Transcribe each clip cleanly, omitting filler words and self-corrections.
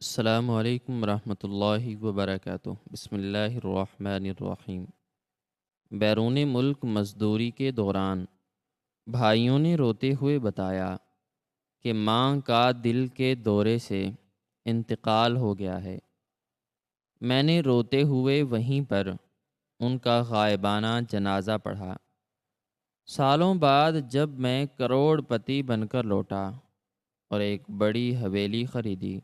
السلام علیکم ورحمۃ اللہ وبرکاتہ۔ بسم اللہ الرحمن الرحیم۔ بیرون ملک مزدوری کے دوران بھائیوں نے روتے ہوئے بتایا کہ ماں کا دل کے دورے سے انتقال ہو گیا ہے۔ میں نے روتے ہوئے وہیں پر ان کا غائبانہ جنازہ پڑھا۔ سالوں بعد جب میں کروڑ پتی بن کر لوٹا اور ایک بڑی حویلی خریدی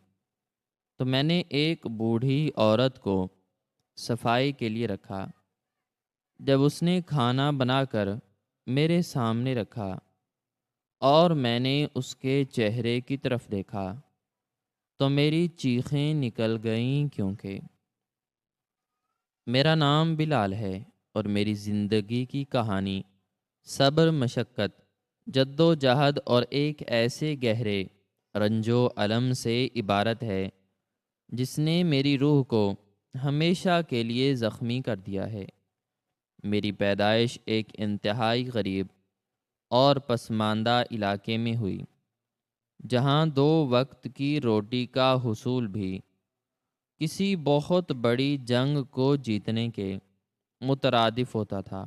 تو میں نے ایک بوڑھی عورت کو صفائی کے لیے رکھا۔ جب اس نے کھانا بنا کر میرے سامنے رکھا اور میں نے اس کے چہرے کی طرف دیکھا تو میری چیخیں نکل گئیں، کیونکہ میرا نام بلال ہے اور میری زندگی کی کہانی صبر، مشقت، جد و جہد اور ایک ایسے گہرے رنج و الم سے عبارت ہے جس نے میری روح کو ہمیشہ کے لیے زخمی کر دیا ہے۔ میری پیدائش ایک انتہائی غریب اور پسماندہ علاقے میں ہوئی، جہاں دو وقت کی روٹی کا حصول بھی کسی بہت بڑی جنگ کو جیتنے کے مترادف ہوتا تھا۔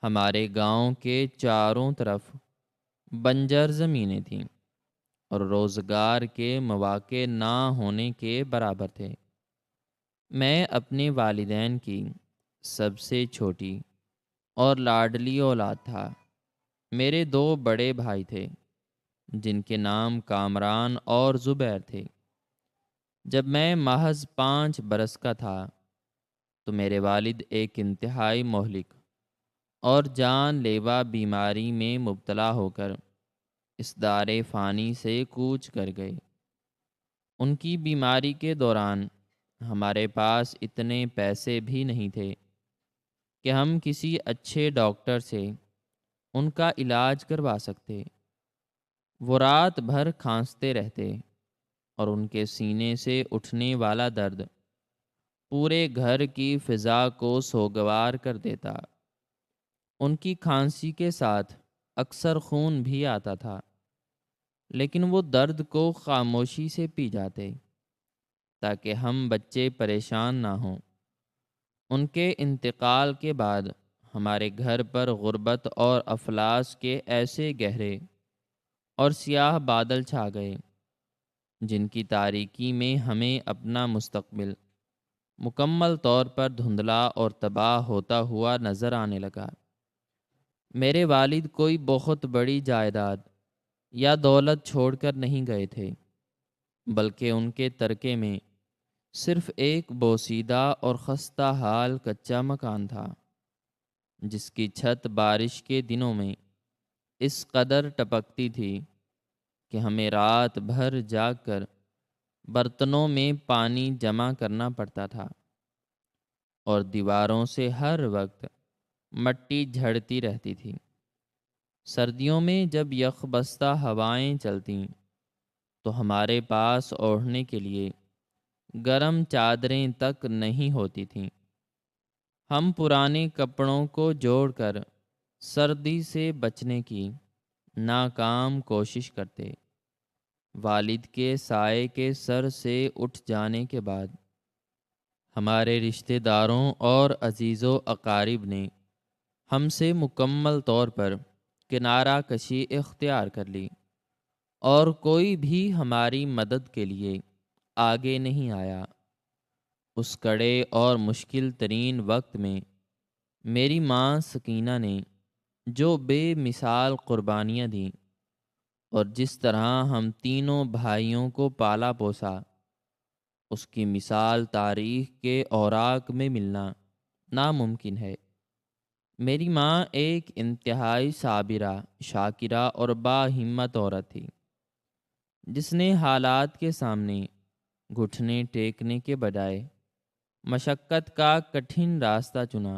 ہمارے گاؤں کے چاروں طرف بنجر زمینیں تھیں اور روزگار کے مواقع نہ ہونے کے برابر تھے۔ میں اپنے والدین کی سب سے چھوٹی اور لاڈلی اولاد تھا۔ میرے دو بڑے بھائی تھے جن کے نام کامران اور زبیر تھے۔ جب میں محض 5 برس کا تھا تو میرے والد ایک انتہائی مہلک اور جان لیوا بیماری میں مبتلا ہو کر اس دار فانی سے کوچ کر گئے۔ ان کی بیماری کے دوران ہمارے پاس اتنے پیسے بھی نہیں تھے کہ ہم کسی اچھے ڈاکٹر سے ان کا علاج کروا سکتے۔ وہ رات بھر کھانستے رہتے اور ان کے سینے سے اٹھنے والا درد پورے گھر کی فضا کو سوگوار کر دیتا۔ ان کی کھانسی کے ساتھ اکثر خون بھی آتا تھا، لیکن وہ درد کو خاموشی سے پی جاتے تاکہ ہم بچے پریشان نہ ہوں۔ ان کے انتقال کے بعد ہمارے گھر پر غربت اور افلاس کے ایسے گہرے اور سیاہ بادل چھا گئے جن کی تاریکی میں ہمیں اپنا مستقبل مکمل طور پر دھندلا اور تباہ ہوتا ہوا نظر آنے لگا۔ میرے والد کوئی بہت بڑی جائیداد یا دولت چھوڑ کر نہیں گئے تھے، بلکہ ان کے ترکے میں صرف ایک بوسیدہ اور خستہ حال کچا مکان تھا، جس کی چھت بارش کے دنوں میں اس قدر ٹپکتی تھی کہ ہمیں رات بھر جاگ کر برتنوں میں پانی جمع کرنا پڑتا تھا، اور دیواروں سے ہر وقت مٹی جھڑتی رہتی تھی۔ سردیوں میں جب یخ بستہ ہوائیں چلتیں تو ہمارے پاس اوڑھنے کے لیے گرم چادریں تک نہیں ہوتی تھیں۔ ہم پرانے کپڑوں کو جوڑ کر سردی سے بچنے کی ناکام کوشش کرتے۔ والد کے سائے کے سر سے اٹھ جانے کے بعد ہمارے رشتہ داروں اور عزیز و اقارب نے ہم سے مکمل طور پر کنارہ کشی اختیار کر لی، اور کوئی بھی ہماری مدد کے لیے آگے نہیں آیا۔ اس کڑے اور مشکل ترین وقت میں میری ماں سکینہ نے جو بے مثال قربانیاں دیں اور جس طرح ہم تینوں بھائیوں کو پالا پوسا، اس کی مثال تاریخ کے اوراق میں ملنا ناممکن ہے۔ میری ماں ایک انتہائی صابرہ، شاکرہ اور باہمت عورت تھی، جس نے حالات کے سامنے گھٹنے ٹیکنے کے بجائے مشقت کا کٹھن راستہ چنا۔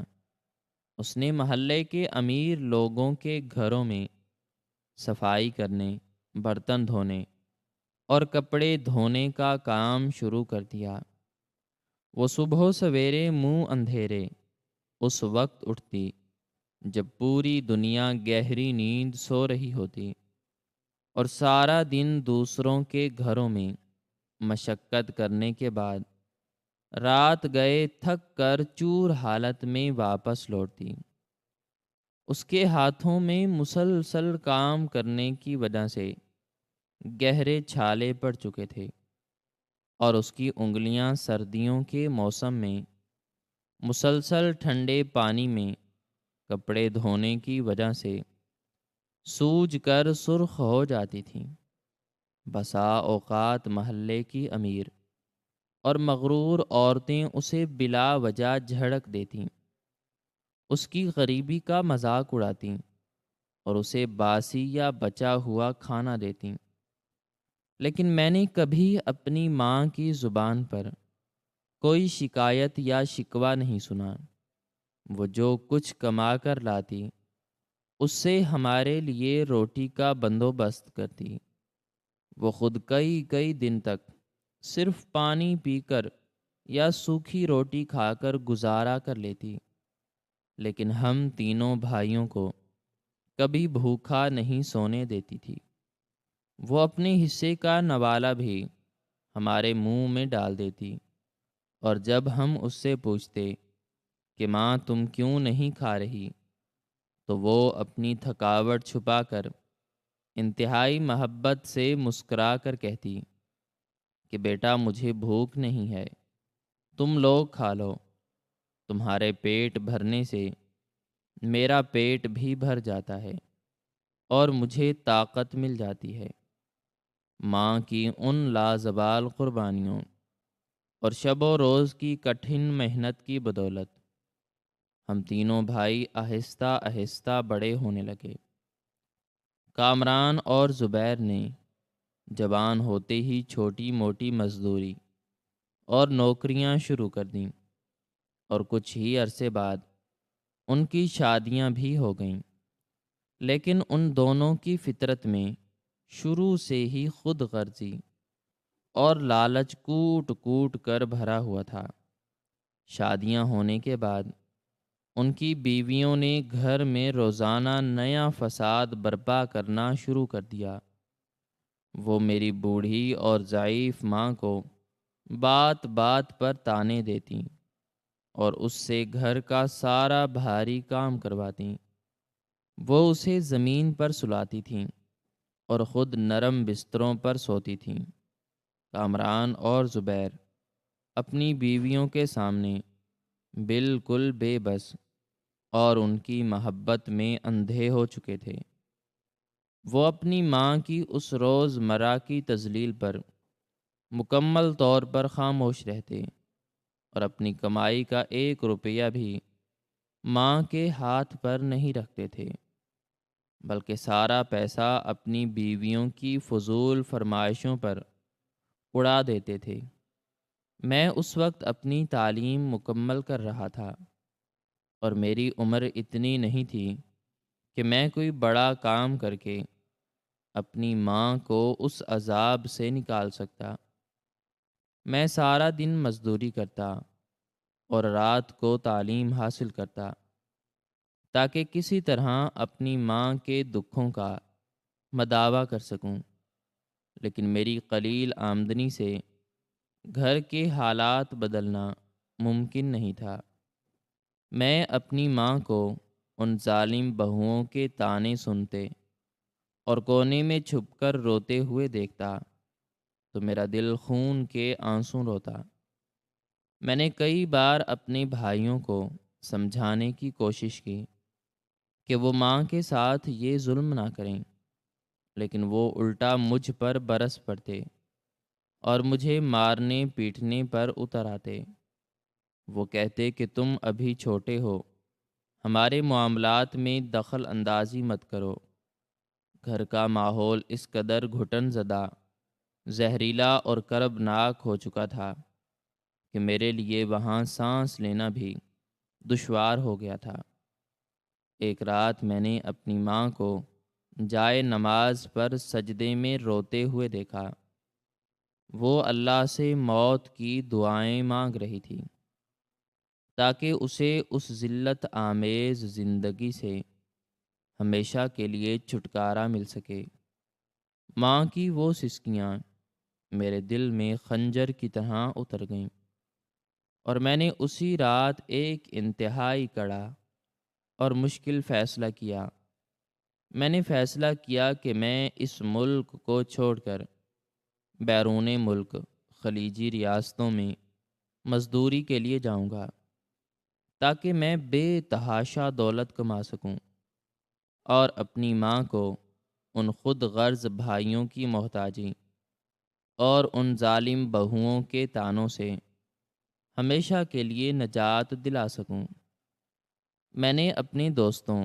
اس نے محلے کے امیر لوگوں کے گھروں میں صفائی کرنے، برتن دھونے اور کپڑے دھونے کا کام شروع کر دیا۔ وہ صبح و سویرے منہ اندھیرے اس وقت اٹھتی جب پوری دنیا گہری نیند سو رہی ہوتی، اور سارا دن دوسروں کے گھروں میں مشقت کرنے کے بعد رات گئے تھک کر چور حالت میں واپس لوٹتی۔ اس کے ہاتھوں میں مسلسل کام کرنے کی وجہ سے گہرے چھالے پڑ چکے تھے، اور اس کی انگلیاں سردیوں کے موسم میں مسلسل ٹھنڈے پانی میں کپڑے دھونے کی وجہ سے سوج کر سرخ ہو جاتی تھیں۔ بسا اوقات محلے کی امیر اور مغرور عورتیں اسے بلا وجہ جھڑک دیتیں، اس کی غریبی کا مذاق اڑاتیں اور اسے باسی یا بچا ہوا کھانا دیتیں، لیکن میں نے کبھی اپنی ماں کی زبان پر کوئی شکایت یا شکوہ نہیں سنا۔ وہ جو کچھ کما کر لاتی اس سے ہمارے لیے روٹی کا بندوبست کرتی۔ وہ خود کئی کئی دن تک صرف پانی پی کر یا سوکھی روٹی کھا کر گزارا کر لیتی، لیکن ہم تینوں بھائیوں کو کبھی بھوکا نہیں سونے دیتی تھی۔ وہ اپنے حصے کا نوالہ بھی ہمارے منہ میں ڈال دیتی، اور جب ہم اس سے پوچھتے کہ ماں تم کیوں نہیں کھا رہی، تو وہ اپنی تھکاوٹ چھپا کر انتہائی محبت سے مسکرا کر کہتی کہ بیٹا مجھے بھوک نہیں ہے، تم لوگ کھا لو، تمہارے پیٹ بھرنے سے میرا پیٹ بھی بھر جاتا ہے اور مجھے طاقت مل جاتی ہے۔ ماں کی ان لازوال قربانیوں اور شب و روز کی کٹھن محنت کی بدولت ہم تینوں بھائی آہستہ آہستہ بڑے ہونے لگے۔ کامران اور زبیر نے جوان ہوتے ہی چھوٹی موٹی مزدوری اور نوکریاں شروع کر دیں، اور کچھ ہی عرصے بعد ان کی شادیاں بھی ہو گئیں، لیکن ان دونوں کی فطرت میں شروع سے ہی خود غرضی اور لالچ کوٹ کوٹ کر بھرا ہوا تھا۔ شادیاں ہونے کے بعد ان کی بیویوں نے گھر میں روزانہ نیا فساد برپا کرنا شروع کر دیا۔ وہ میری بوڑھی اور ضعیف ماں کو بات بات پر طعنے دیتیں اور اس سے گھر کا سارا بھاری کام کرواتی۔ وہ اسے زمین پر سلاتی تھیں اور خود نرم بستروں پر سوتی تھیں۔ کامران اور زبیر اپنی بیویوں کے سامنے بالکل بے بس اور ان کی محبت میں اندھے ہو چکے تھے۔ وہ اپنی ماں کی اس روز مرہ کی تذلیل پر مکمل طور پر خاموش رہتے، اور اپنی کمائی کا 1 روپیہ بھی ماں کے ہاتھ پر نہیں رکھتے تھے، بلکہ سارا پیسہ اپنی بیویوں کی فضول فرمائشوں پر اڑا دیتے تھے۔ میں اس وقت اپنی تعلیم مکمل کر رہا تھا، اور میری عمر اتنی نہیں تھی کہ میں کوئی بڑا کام کر کے اپنی ماں کو اس عذاب سے نکال سکتا۔ میں سارا دن مزدوری کرتا اور رات کو تعلیم حاصل کرتا، تاکہ کسی طرح اپنی ماں کے دکھوں کا مداوع کر سکوں، لیکن میری قلیل آمدنی سے گھر کے حالات بدلنا ممکن نہیں تھا۔ میں اپنی ماں کو ان ظالم بہوؤں کے طعنے سنتے اور کونے میں چھپ کر روتے ہوئے دیکھتا تو میرا دل خون کے آنسو روتا۔ میں نے کئی بار اپنے بھائیوں کو سمجھانے کی کوشش کی کہ وہ ماں کے ساتھ یہ ظلم نہ کریں، لیکن وہ الٹا مجھ پر برس پڑتے اور مجھے مارنے پیٹنے پر اتر آتے۔ وہ کہتے کہ تم ابھی چھوٹے ہو، ہمارے معاملات میں دخل اندازی مت کرو۔ گھر کا ماحول اس قدر گھٹن زدہ، زہریلا اور کربناک ہو چکا تھا کہ میرے لیے وہاں سانس لینا بھی دشوار ہو گیا تھا۔ ایک رات میں نے اپنی ماں کو جائے نماز پر سجدے میں روتے ہوئے دیکھا۔ وہ اللہ سے موت کی دعائیں مانگ رہی تھی، تاکہ اسے اس ذلت آمیز زندگی سے ہمیشہ کے لیے چھٹکارا مل سکے۔ ماں کی وہ سسکیاں میرے دل میں خنجر کی طرح اتر گئیں، اور میں نے اسی رات ایک انتہائی کڑا اور مشکل فیصلہ کیا۔ میں نے فیصلہ کیا کہ میں اس ملک کو چھوڑ کر بیرون ملک خلیجی ریاستوں میں مزدوری کے لیے جاؤں گا، تاکہ میں بے تحاشا دولت کما سکوں اور اپنی ماں کو ان خود غرض بھائیوں کی محتاجی اور ان ظالم بہوؤں کے طعنوں سے ہمیشہ کے لیے نجات دلا سکوں۔ میں نے اپنے دوستوں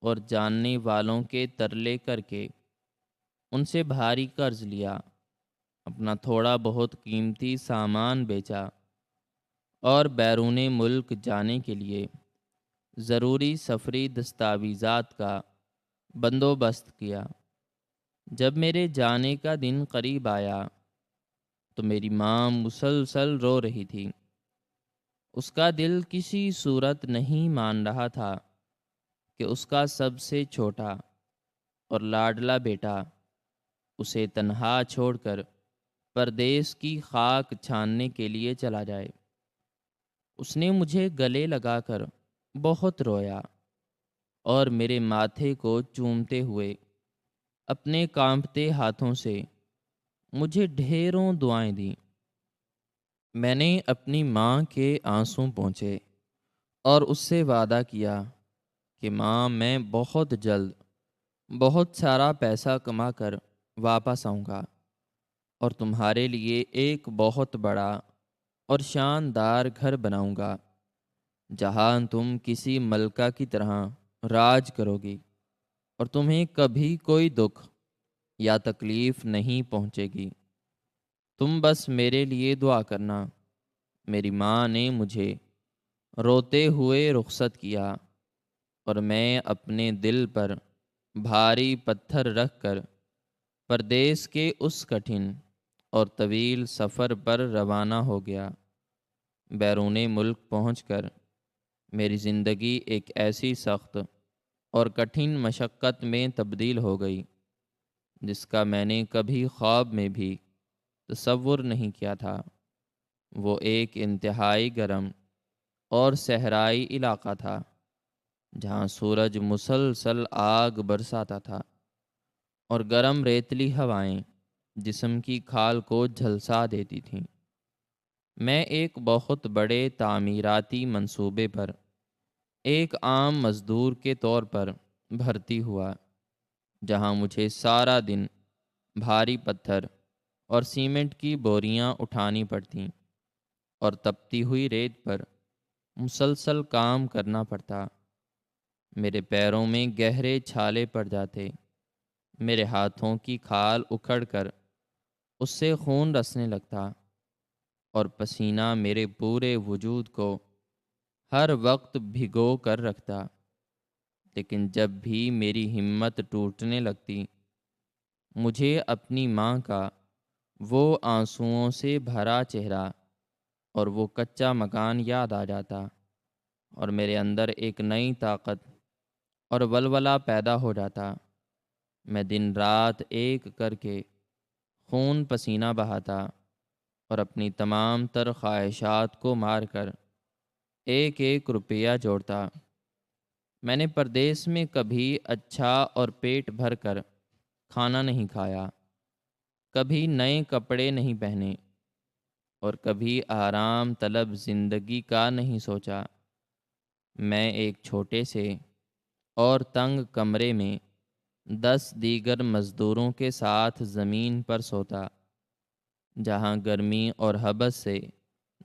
اور جاننے والوں کے ترلے کر کے ان سے بھاری قرض لیا، اپنا تھوڑا بہت قیمتی سامان بیچا اور بیرون ملک جانے کے لیے ضروری سفری دستاویزات کا بندوبست کیا۔ جب میرے جانے کا دن قریب آیا تو میری ماں مسلسل رو رہی تھی۔ اس کا دل کسی صورت نہیں مان رہا تھا کہ اس کا سب سے چھوٹا اور لاڈلا بیٹا اسے تنہا چھوڑ کر پردیس کی خاک چھاننے کے لیے چلا جائے۔ اس نے مجھے گلے لگا کر بہت رویا اور میرے ماتھے کو چومتے ہوئے اپنے کانپتے ہاتھوں سے مجھے ڈھیروں دعائیں دیں۔ میں نے اپنی ماں کے آنسوں پونچھے اور اس سے وعدہ کیا کہ ماں، میں بہت جلد بہت سارا پیسہ کما کر واپس آؤں گا اور تمہارے لیے ایک بہت بڑا اور شاندار گھر بناؤں گا، جہاں تم کسی ملکہ کی طرح راج کرو گی اور تمہیں کبھی کوئی دکھ یا تکلیف نہیں پہنچے گی۔ تم بس میرے لیے دعا کرنا۔ میری ماں نے مجھے روتے ہوئے رخصت کیا اور میں اپنے دل پر بھاری پتھر رکھ کر پردیس کے اس کٹھن اور طویل سفر پر روانہ ہو گیا۔ بیرون ملک پہنچ کر میری زندگی ایک ایسی سخت اور کٹھن مشقت میں تبدیل ہو گئی جس کا میں نے کبھی خواب میں بھی تصور نہیں کیا تھا۔ وہ ایک انتہائی گرم اور صحرائی علاقہ تھا، جہاں سورج مسلسل آگ برساتا تھا اور گرم ریتلی ہوائیں جسم کی کھال کو جھلسا دیتی تھیں۔ میں ایک بہت بڑے تعمیراتی منصوبے پر ایک عام مزدور کے طور پر بھرتی ہوا، جہاں مجھے سارا دن بھاری پتھر اور سیمنٹ کی بوریاں اٹھانی پڑتیں اور تپتی ہوئی ریت پر مسلسل کام کرنا پڑتا۔ میرے پیروں میں گہرے چھالے پڑ جاتے، میرے ہاتھوں کی کھال اکھڑ کر اس سے خون رسنے لگتا اور پسینہ میرے پورے وجود کو ہر وقت بھگو کر رکھتا۔ لیکن جب بھی میری ہمت ٹوٹنے لگتی، مجھے اپنی ماں کا وہ آنسوؤں سے بھرا چہرہ اور وہ کچا مکان یاد آ جاتا، اور میرے اندر ایک نئی طاقت اور ولولہ پیدا ہو جاتا۔ میں دن رات ایک کر کے خون پسینہ بہاتا اور اپنی تمام تر خواہشات کو مار کر ایک ایک روپیہ جوڑتا۔ میں نے پردیس میں کبھی اچھا اور پیٹ بھر کر کھانا نہیں کھایا، کبھی نئے کپڑے نہیں پہنے اور کبھی آرام طلب زندگی کا نہیں سوچا۔ میں ایک چھوٹے سے اور تنگ کمرے میں 10 دیگر مزدوروں کے ساتھ زمین پر سوتا، جہاں گرمی اور حبس سے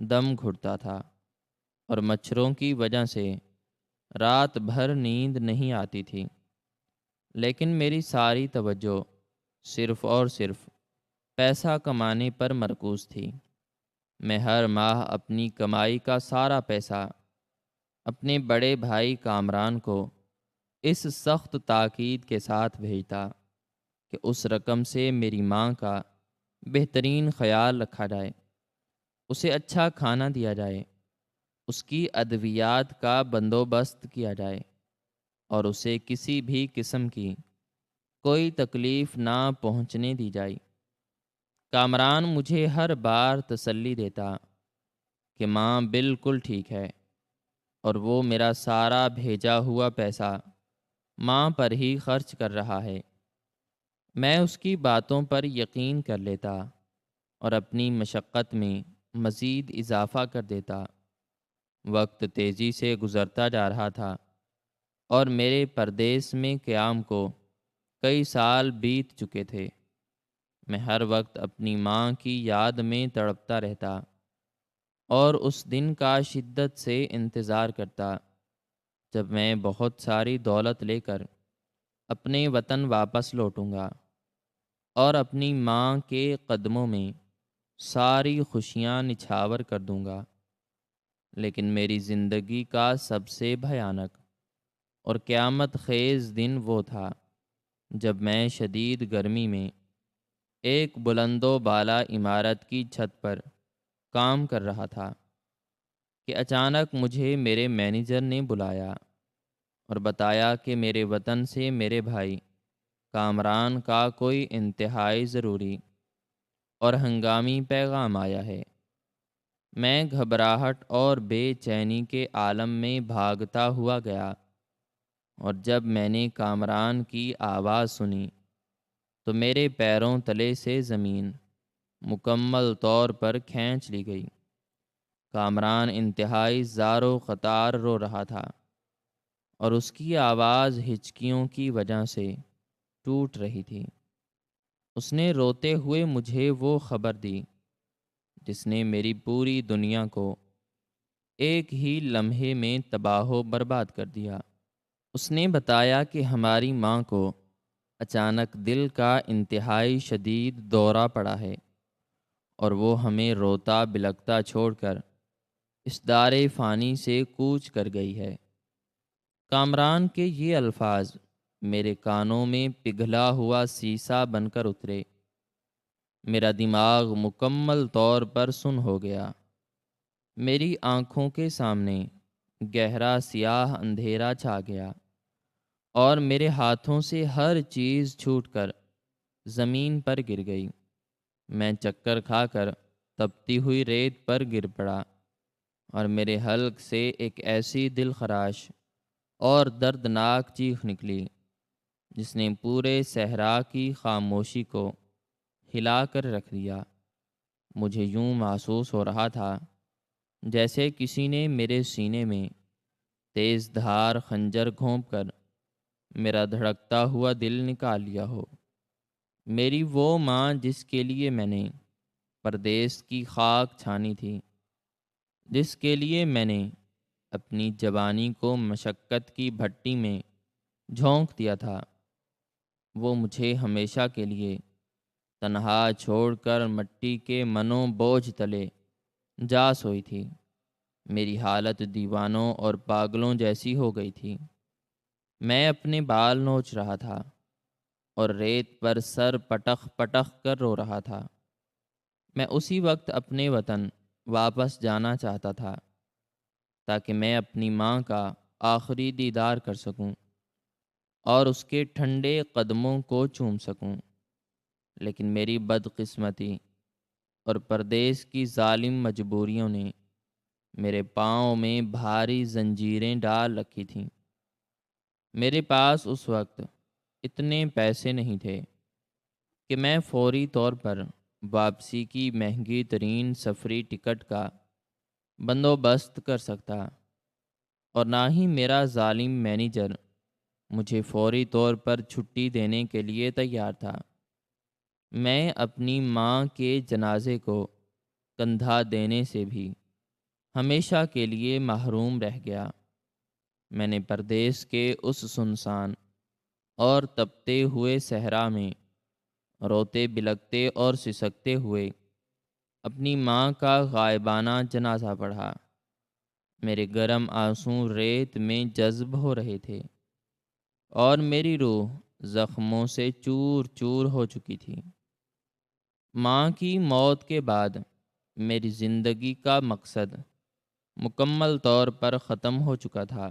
دم گھٹتا تھا اور مچھروں کی وجہ سے رات بھر نیند نہیں آتی تھی۔ لیکن میری ساری توجہ صرف اور صرف پیسہ کمانے پر مرکوز تھی۔ میں ہر ماہ اپنی کمائی کا سارا پیسہ اپنے بڑے بھائی کامران کو اس سخت تاکید کے ساتھ بھیجتا کہ اس رقم سے میری ماں کا بہترین خیال رکھا جائے، اسے اچھا کھانا دیا جائے، اس کی ادویات کا بندوبست کیا جائے اور اسے کسی بھی قسم کی کوئی تکلیف نہ پہنچنے دی جائے۔ کامران مجھے ہر بار تسلی دیتا کہ ماں بالکل ٹھیک ہے، اور وہ میرا سارا بھیجا ہوا پیسہ ماں پر ہی خرچ کر رہا ہے۔ میں اس کی باتوں پر یقین کر لیتا اور اپنی مشقت میں مزید اضافہ کر دیتا۔ وقت تیزی سے گزرتا جا رہا تھا اور میرے پردیس میں قیام کو کئی سال بیت چکے تھے۔ میں ہر وقت اپنی ماں کی یاد میں تڑپتا رہتا اور اس دن کا شدت سے انتظار کرتا جب میں بہت ساری دولت لے کر اپنے وطن واپس لوٹوں گا اور اپنی ماں کے قدموں میں ساری خوشیاں نچھاور کر دوں گا۔ لیکن میری زندگی کا سب سے بھیانک اور قیامت خیز دن وہ تھا جب میں شدید گرمی میں ایک بلند و بالا عمارت کی چھت پر کام کر رہا تھا کہ اچانک مجھے میرے مینیجر نے بلایا اور بتایا کہ میرے وطن سے میرے بھائی کامران کا کوئی انتہائی ضروری اور ہنگامی پیغام آیا ہے۔ میں گھبراہٹ اور بے چینی کے عالم میں بھاگتا ہوا گیا، اور جب میں نے کامران کی آواز سنی تو میرے پیروں تلے سے زمین مکمل طور پر کھینچ لی گئی۔ کامران انتہائی زار و قطار رو رہا تھا اور اس کی آواز ہچکیوں کی وجہ سے ٹوٹ رہی تھی۔ اس نے روتے ہوئے مجھے وہ خبر دی جس نے میری پوری دنیا کو ایک ہی لمحے میں تباہ و برباد کر دیا۔ اس نے بتایا کہ ہماری ماں کو اچانک دل کا انتہائی شدید دورہ پڑا ہے اور وہ ہمیں روتا بلکتا چھوڑ کر اس دار فانی سے کوچ کر گئی ہے۔ کامران کے یہ الفاظ میرے کانوں میں پگھلا ہوا سیسا بن کر اترے۔ میرا دماغ مکمل طور پر سن ہو گیا۔ میری آنکھوں کے سامنے گہرا سیاہ اندھیرا چھا گیا اور میرے ہاتھوں سے ہر چیز چھوٹ کر زمین پر گر گئی۔ میں چکر کھا کر تپتی ہوئی ریت پر گر پڑا اور میرے حلق سے ایک ایسی دل خراش اور دردناک چیخ نکلی جس نے پورے صحرا کی خاموشی کو ہلا کر رکھ دیا۔ مجھے یوں محسوس ہو رہا تھا جیسے کسی نے میرے سینے میں تیز دھار خنجر گھونپ کر میرا دھڑکتا ہوا دل نکال لیا ہو۔ میری وہ ماں جس کے لیے میں نے پردیس کی خاک چھانی تھی، جس کے لیے میں نے اپنی جوانی کو مشقت کی بھٹی میں جھونک دیا تھا، وہ مجھے ہمیشہ کے لیے تنہا چھوڑ کر مٹی کے منوں بوجھ تلے جا سوئی تھی۔ میری حالت دیوانوں اور پاگلوں جیسی ہو گئی تھی۔ میں اپنے بال نوچ رہا تھا اور ریت پر سر پٹخ پٹخ کر رو رہا تھا۔ میں اسی وقت اپنے وطن واپس جانا چاہتا تھا تاکہ میں اپنی ماں کا آخری دیدار کر سکوں اور اس کے ٹھنڈے قدموں کو چوم سکوں، لیکن میری بدقسمتی اور پردیس کی ظالم مجبوریوں نے میرے پاؤں میں بھاری زنجیریں ڈال رکھی تھیں۔ میرے پاس اس وقت اتنے پیسے نہیں تھے کہ میں فوری طور پر واپسی کی مہنگی ترین سفری ٹکٹ کا بندوبست کر سکتا، اور نہ ہی میرا ظالم مینیجر مجھے فوری طور پر چھٹی دینے کے لیے تیار تھا۔ میں اپنی ماں کے جنازے کو کندھا دینے سے بھی ہمیشہ کے لیے محروم رہ گیا۔ میں نے پردیس کے اس سنسان اور تپتے ہوئے صحرا میں روتے بلکتے اور سسکتے ہوئے اپنی ماں کا غائبانہ جنازہ پڑھا۔ میرے گرم آنسو ریت میں جذب ہو رہے تھے اور میری روح زخموں سے چور چور ہو چکی تھی۔ ماں کی موت کے بعد میری زندگی کا مقصد مکمل طور پر ختم ہو چکا تھا۔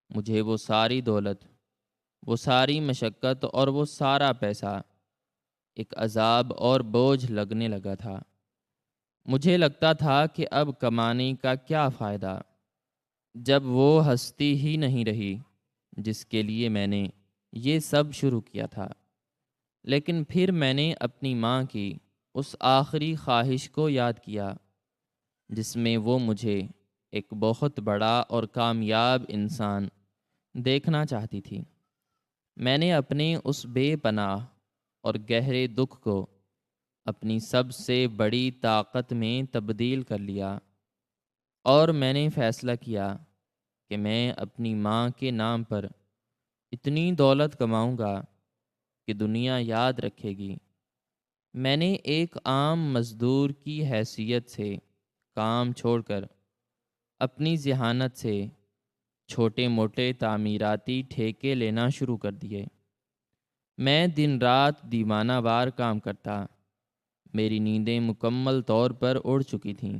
مجھے وہ ساری دولت، وہ ساری مشقت اور وہ سارا پیسہ ایک عذاب اور بوجھ لگنے لگا تھا۔ مجھے لگتا تھا کہ اب کمانے کا کیا فائدہ، جب وہ ہستی ہی نہیں رہی جس کے لیے میں نے یہ سب شروع کیا تھا۔ لیکن پھر میں نے اپنی ماں کی اس آخری خواہش کو یاد کیا جس میں وہ مجھے ایک بہت بڑا اور کامیاب انسان دیکھنا چاہتی تھی۔ میں نے اپنے اس بے پناہ اور گہرے دکھ کو اپنی سب سے بڑی طاقت میں تبدیل کر لیا، اور میں نے فیصلہ کیا کہ میں اپنی ماں کے نام پر اتنی دولت کماؤں گا کہ دنیا یاد رکھے گی۔ میں نے ایک عام مزدور کی حیثیت سے کام چھوڑ کر اپنی ذہانت سے چھوٹے موٹے تعمیراتی ٹھیکے لینا شروع کر دیے۔ میں دن رات دیوانہ وار کام کرتا، میری نیندیں مکمل طور پر اڑ چکی تھیں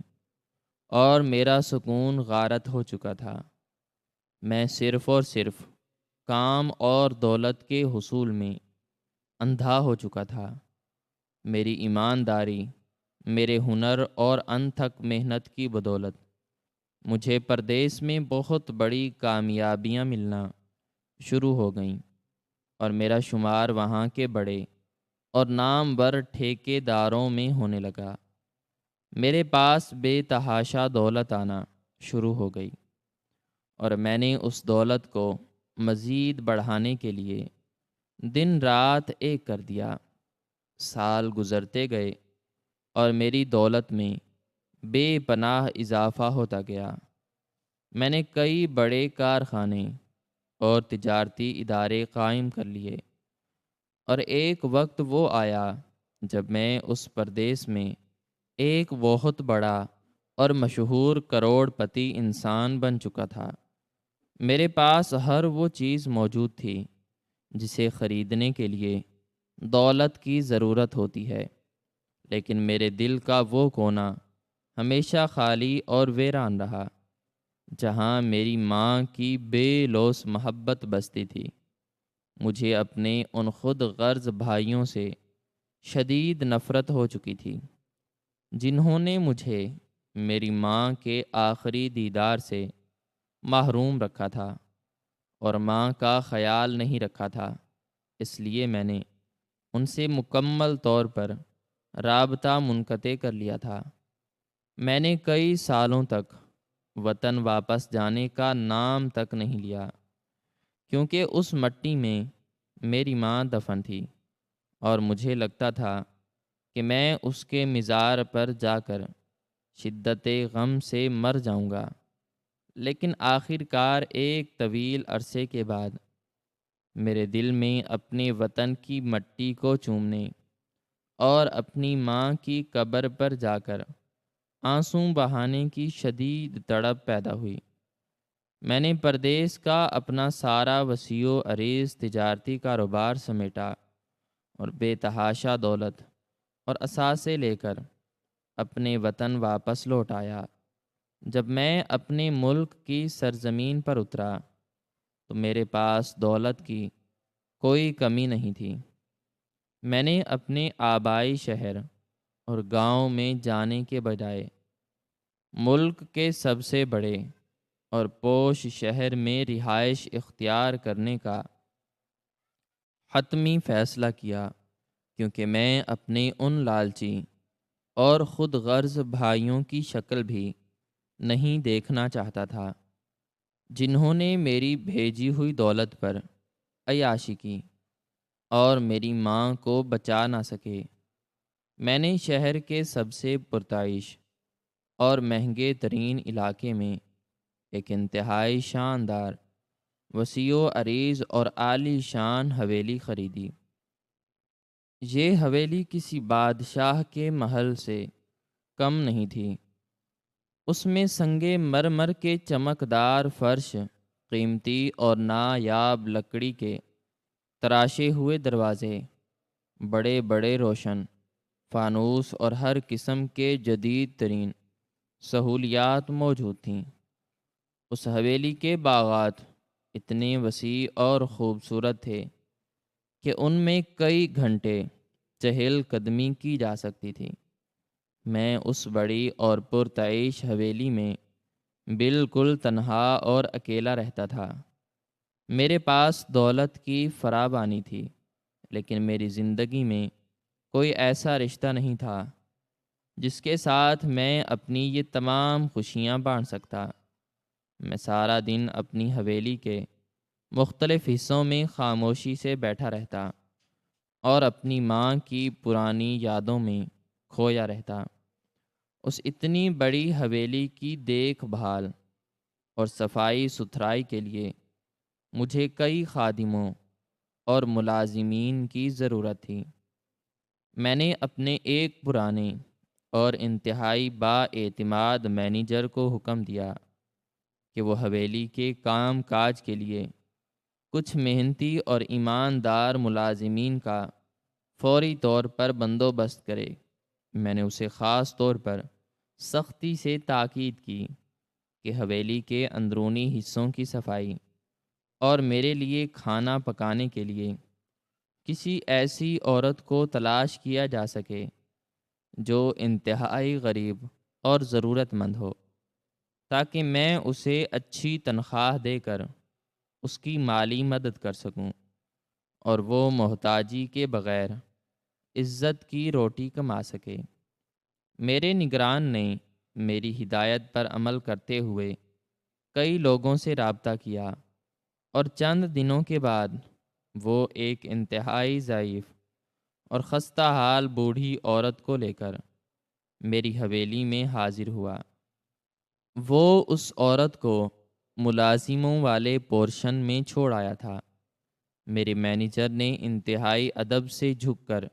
اور میرا سکون غارت ہو چکا تھا۔ میں صرف اور صرف کام اور دولت کے حصول میں اندھا ہو چکا تھا۔ میری ایمانداری، میرے ہنر اور انتھک محنت کی بدولت مجھے پردیس میں بہت بڑی کامیابیاں ملنا شروع ہو گئیں، اور میرا شمار وہاں کے بڑے اور نامور ٹھیکے داروں میں ہونے لگا۔ میرے پاس بے تحاشا دولت آنا شروع ہو گئی، اور میں نے اس دولت کو مزید بڑھانے کے لیے دن رات ایک کر دیا۔ سال گزرتے گئے اور میری دولت میں بے پناہ اضافہ ہوتا گیا۔ میں نے کئی بڑے کارخانے اور تجارتی ادارے قائم کر لیے، اور ایک وقت وہ آیا جب میں اس پردیس میں ایک بہت بڑا اور مشہور کروڑ پتی انسان بن چکا تھا۔ میرے پاس ہر وہ چیز موجود تھی جسے خریدنے کے لیے دولت کی ضرورت ہوتی ہے، لیکن میرے دل کا وہ کونا ہمیشہ خالی اور ویران رہا، جہاں میری ماں کی بے لوث محبت بستی تھی۔ مجھے اپنے ان خود غرض بھائیوں سے شدید نفرت ہو چکی تھی، جنہوں نے مجھے میری ماں کے آخری دیدار سے محروم رکھا تھا اور ماں کا خیال نہیں رکھا تھا۔ اس لیے میں نے ان سے مکمل طور پر رابطہ منقطع کر لیا تھا۔ میں نے کئی سالوں تک وطن واپس جانے کا نام تک نہیں لیا، کیونکہ اس مٹی میں میری ماں دفن تھی، اور مجھے لگتا تھا کہ میں اس کے مزار پر جا کر شدت غم سے مر جاؤں گا۔ لیکن آخر کار ایک طویل عرصے کے بعد میرے دل میں اپنے وطن کی مٹی کو چومنے اور اپنی ماں کی قبر پر جا کر آنسوں بہانے کی شدید تڑپ پیدا ہوئی۔ میں نے پردیس کا اپنا سارا وسیع و عریض تجارتی کاروبار سمیٹا اور بے تحاشا دولت اور اثاثے لے کر اپنے وطن واپس لوٹ آیا۔ جب میں اپنے ملک کی سرزمین پر اترا تو میرے پاس دولت کی کوئی کمی نہیں تھی۔ میں نے اپنے آبائی شہر اور گاؤں میں جانے کے بجائے ملک کے سب سے بڑے اور پوش شہر میں رہائش اختیار کرنے کا حتمی فیصلہ کیا، کیونکہ میں اپنے ان لالچی اور خود غرض بھائیوں کی شکل بھی نہیں دیکھنا چاہتا تھا، جنہوں نے میری بھیجی ہوئی دولت پر عیاشی کی اور میری ماں کو بچا نہ سکے۔ میں نے شہر کے سب سے پرتعیش اور مہنگے ترین علاقے میں ایک انتہائی شاندار، وسیع و عریض اور عالی شان حویلی خریدی۔ یہ حویلی کسی بادشاہ کے محل سے کم نہیں تھی۔ اس میں سنگے مرمر کے چمکدار فرش، قیمتی اور نایاب لکڑی کے تراشے ہوئے دروازے، بڑے بڑے روشن فانوس اور ہر قسم کے جدید ترین سہولیات موجود تھیں۔ اس حویلی کے باغات اتنے وسیع اور خوبصورت تھے کہ ان میں کئی گھنٹے چہل قدمی کی جا سکتی تھی۔ میں اس بڑی اور پرتعیش حویلی میں بالکل تنہا اور اکیلا رہتا تھا۔ میرے پاس دولت کی فراوانی تھی، لیکن میری زندگی میں کوئی ایسا رشتہ نہیں تھا جس کے ساتھ میں اپنی یہ تمام خوشیاں بانٹ سکتا۔ میں سارا دن اپنی حویلی کے مختلف حصوں میں خاموشی سے بیٹھا رہتا اور اپنی ماں کی پرانی یادوں میں کھویا رہتا۔ اس اتنی بڑی حویلی کی دیکھ بھال اور صفائی ستھرائی کے لیے مجھے کئی خادموں اور ملازمین کی ضرورت تھی۔ میں نے اپنے ایک پرانے اور انتہائی بااعتماد مینیجر کو حکم دیا کہ وہ حویلی کے کام کاج کے لیے کچھ محنتی اور ایماندار ملازمین کا فوری طور پر بندوبست کرے۔ میں نے اسے خاص طور پر سختی سے تاکید کی کہ حویلی کے اندرونی حصوں کی صفائی اور میرے لیے کھانا پکانے کے لیے کسی ایسی عورت کو تلاش کیا جا سکے جو انتہائی غریب اور ضرورت مند ہو، تاکہ میں اسے اچھی تنخواہ دے کر اس کی مالی مدد کر سکوں اور وہ محتاجی کے بغیر عزت کی روٹی کما سکے۔ میرے نگران نے میری ہدایت پر عمل کرتے ہوئے کئی لوگوں سے رابطہ کیا، اور چند دنوں کے بعد وہ ایک انتہائی ضعیف اور خستہ حال بوڑھی عورت کو لے کر میری حویلی میں حاضر ہوا۔ وہ اس عورت کو ملازموں والے پورشن میں چھوڑ آیا تھا۔ میرے مینیجر نے انتہائی ادب سے جھک کر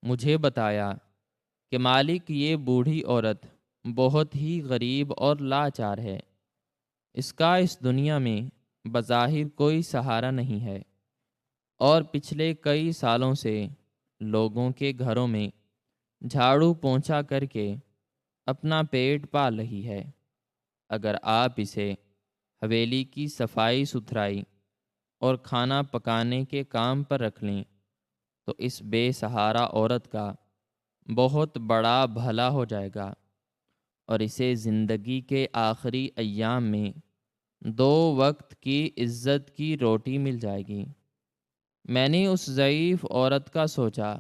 مجھے بتایا کہ مالک، یہ بوڑھی عورت بہت ہی غریب اور لاچار ہے۔ اس کا اس دنیا میں بظاہر کوئی سہارا نہیں ہے، اور پچھلے کئی سالوں سے لوگوں کے گھروں میں جھاڑو پونچھا کر کے اپنا پیٹ پال رہی ہے۔ اگر آپ اسے حویلی کی صفائی ستھرائی اور کھانا پکانے کے کام پر رکھ لیں تو اس بے سہارا عورت کا بہت بڑا بھلا ہو جائے گا، اور اسے زندگی کے آخری ایام میں 2 وقت کی عزت کی روٹی مل جائے گی۔ میں نے اس ضعیف عورت کا سوچا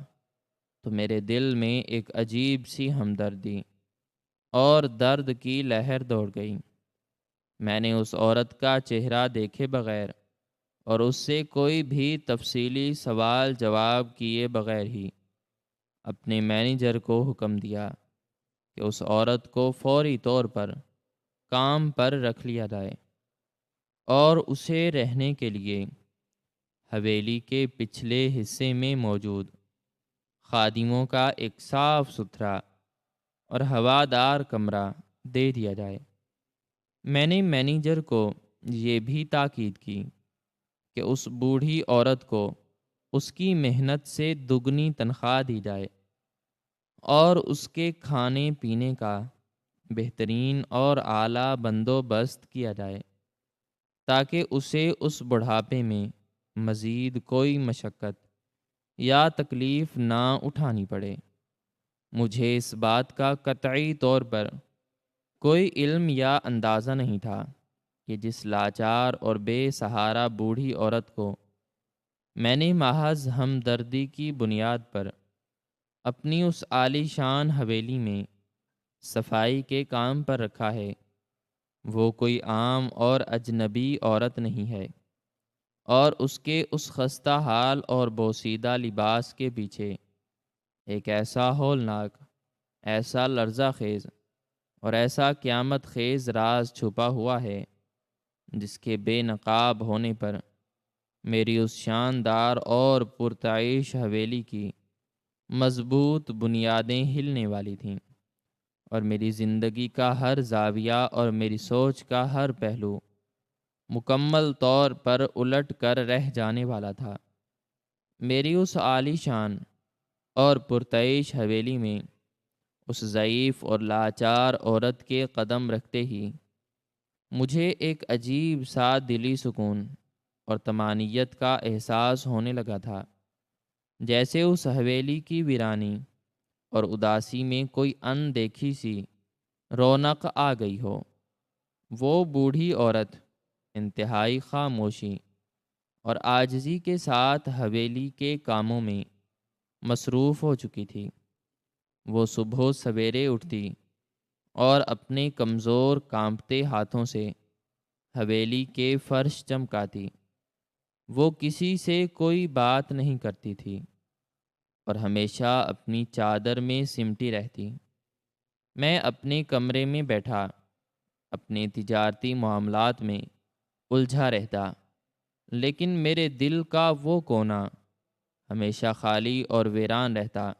تو میرے دل میں ایک عجیب سی ہمدردی اور درد کی لہر دوڑ گئی۔ میں نے اس عورت کا چہرہ دیکھے بغیر اور اس سے کوئی بھی تفصیلی سوال جواب کیے بغیر ہی اپنے مینیجر کو حکم دیا کہ اس عورت کو فوری طور پر کام پر رکھ لیا جائے اور اسے رہنے کے لیے حویلی کے پچھلے حصے میں موجود خادموں کا ایک صاف ستھرا اور ہوادار کمرہ دے دیا جائے۔ میں نے مینیجر کو یہ بھی تاکید کی کہ اس بوڑھی عورت کو اس کی محنت سے دگنی تنخواہ دی جائے اور اس کے کھانے پینے کا بہترین اور اعلیٰ بندوبست کیا جائے، تاکہ اسے اس بڑھاپے میں مزید کوئی مشقت یا تکلیف نہ اٹھانی پڑے۔ مجھے اس بات کا قطعی طور پر کوئی علم یا اندازہ نہیں تھا کہ جس لاچار اور بے سہارا بوڑھی عورت کو میں نے محض ہمدردی کی بنیاد پر اپنی اس عالی شان حویلی میں صفائی کے کام پر رکھا ہے، وہ کوئی عام اور اجنبی عورت نہیں ہے، اور اس کے اس خستہ حال اور بوسیدہ لباس کے پیچھے ایک ایسا ہولناک، ایسا لرزہ خیز اور ایسا قیامت خیز راز چھپا ہوا ہے جس کے بے نقاب ہونے پر میری اس شاندار اور پرتعیش حویلی کی مضبوط بنیادیں ہلنے والی تھیں، اور میری زندگی کا ہر زاویہ اور میری سوچ کا ہر پہلو مکمل طور پر الٹ کر رہ جانے والا تھا۔ میری اس عالی شان اور پرتعیش حویلی میں اس ضعیف اور لاچار عورت کے قدم رکھتے ہی مجھے ایک عجیب سا دلی سکون اور طمانینت کا احساس ہونے لگا تھا۔ جیسے اس حویلی کی ویرانی اور اداسی میں کوئی اندیکھی سی رونق آ گئی ہو۔ وہ بوڑھی عورت انتہائی خاموشی اور عاجزی کے ساتھ حویلی کے کاموں میں مصروف ہو چکی تھی۔ وہ صبح سویرے اٹھتی اور اپنے کمزور کانپتے ہاتھوں سے حویلی کے فرش چمکاتی۔ وہ کسی سے کوئی بات نہیں کرتی تھی اور ہمیشہ اپنی چادر میں سمٹی رہتی۔ میں اپنے کمرے میں بیٹھا اپنے تجارتی معاملات میں الجھا رہتا، لیکن میرے دل کا وہ کونا ہمیشہ خالی اور ویران رہتا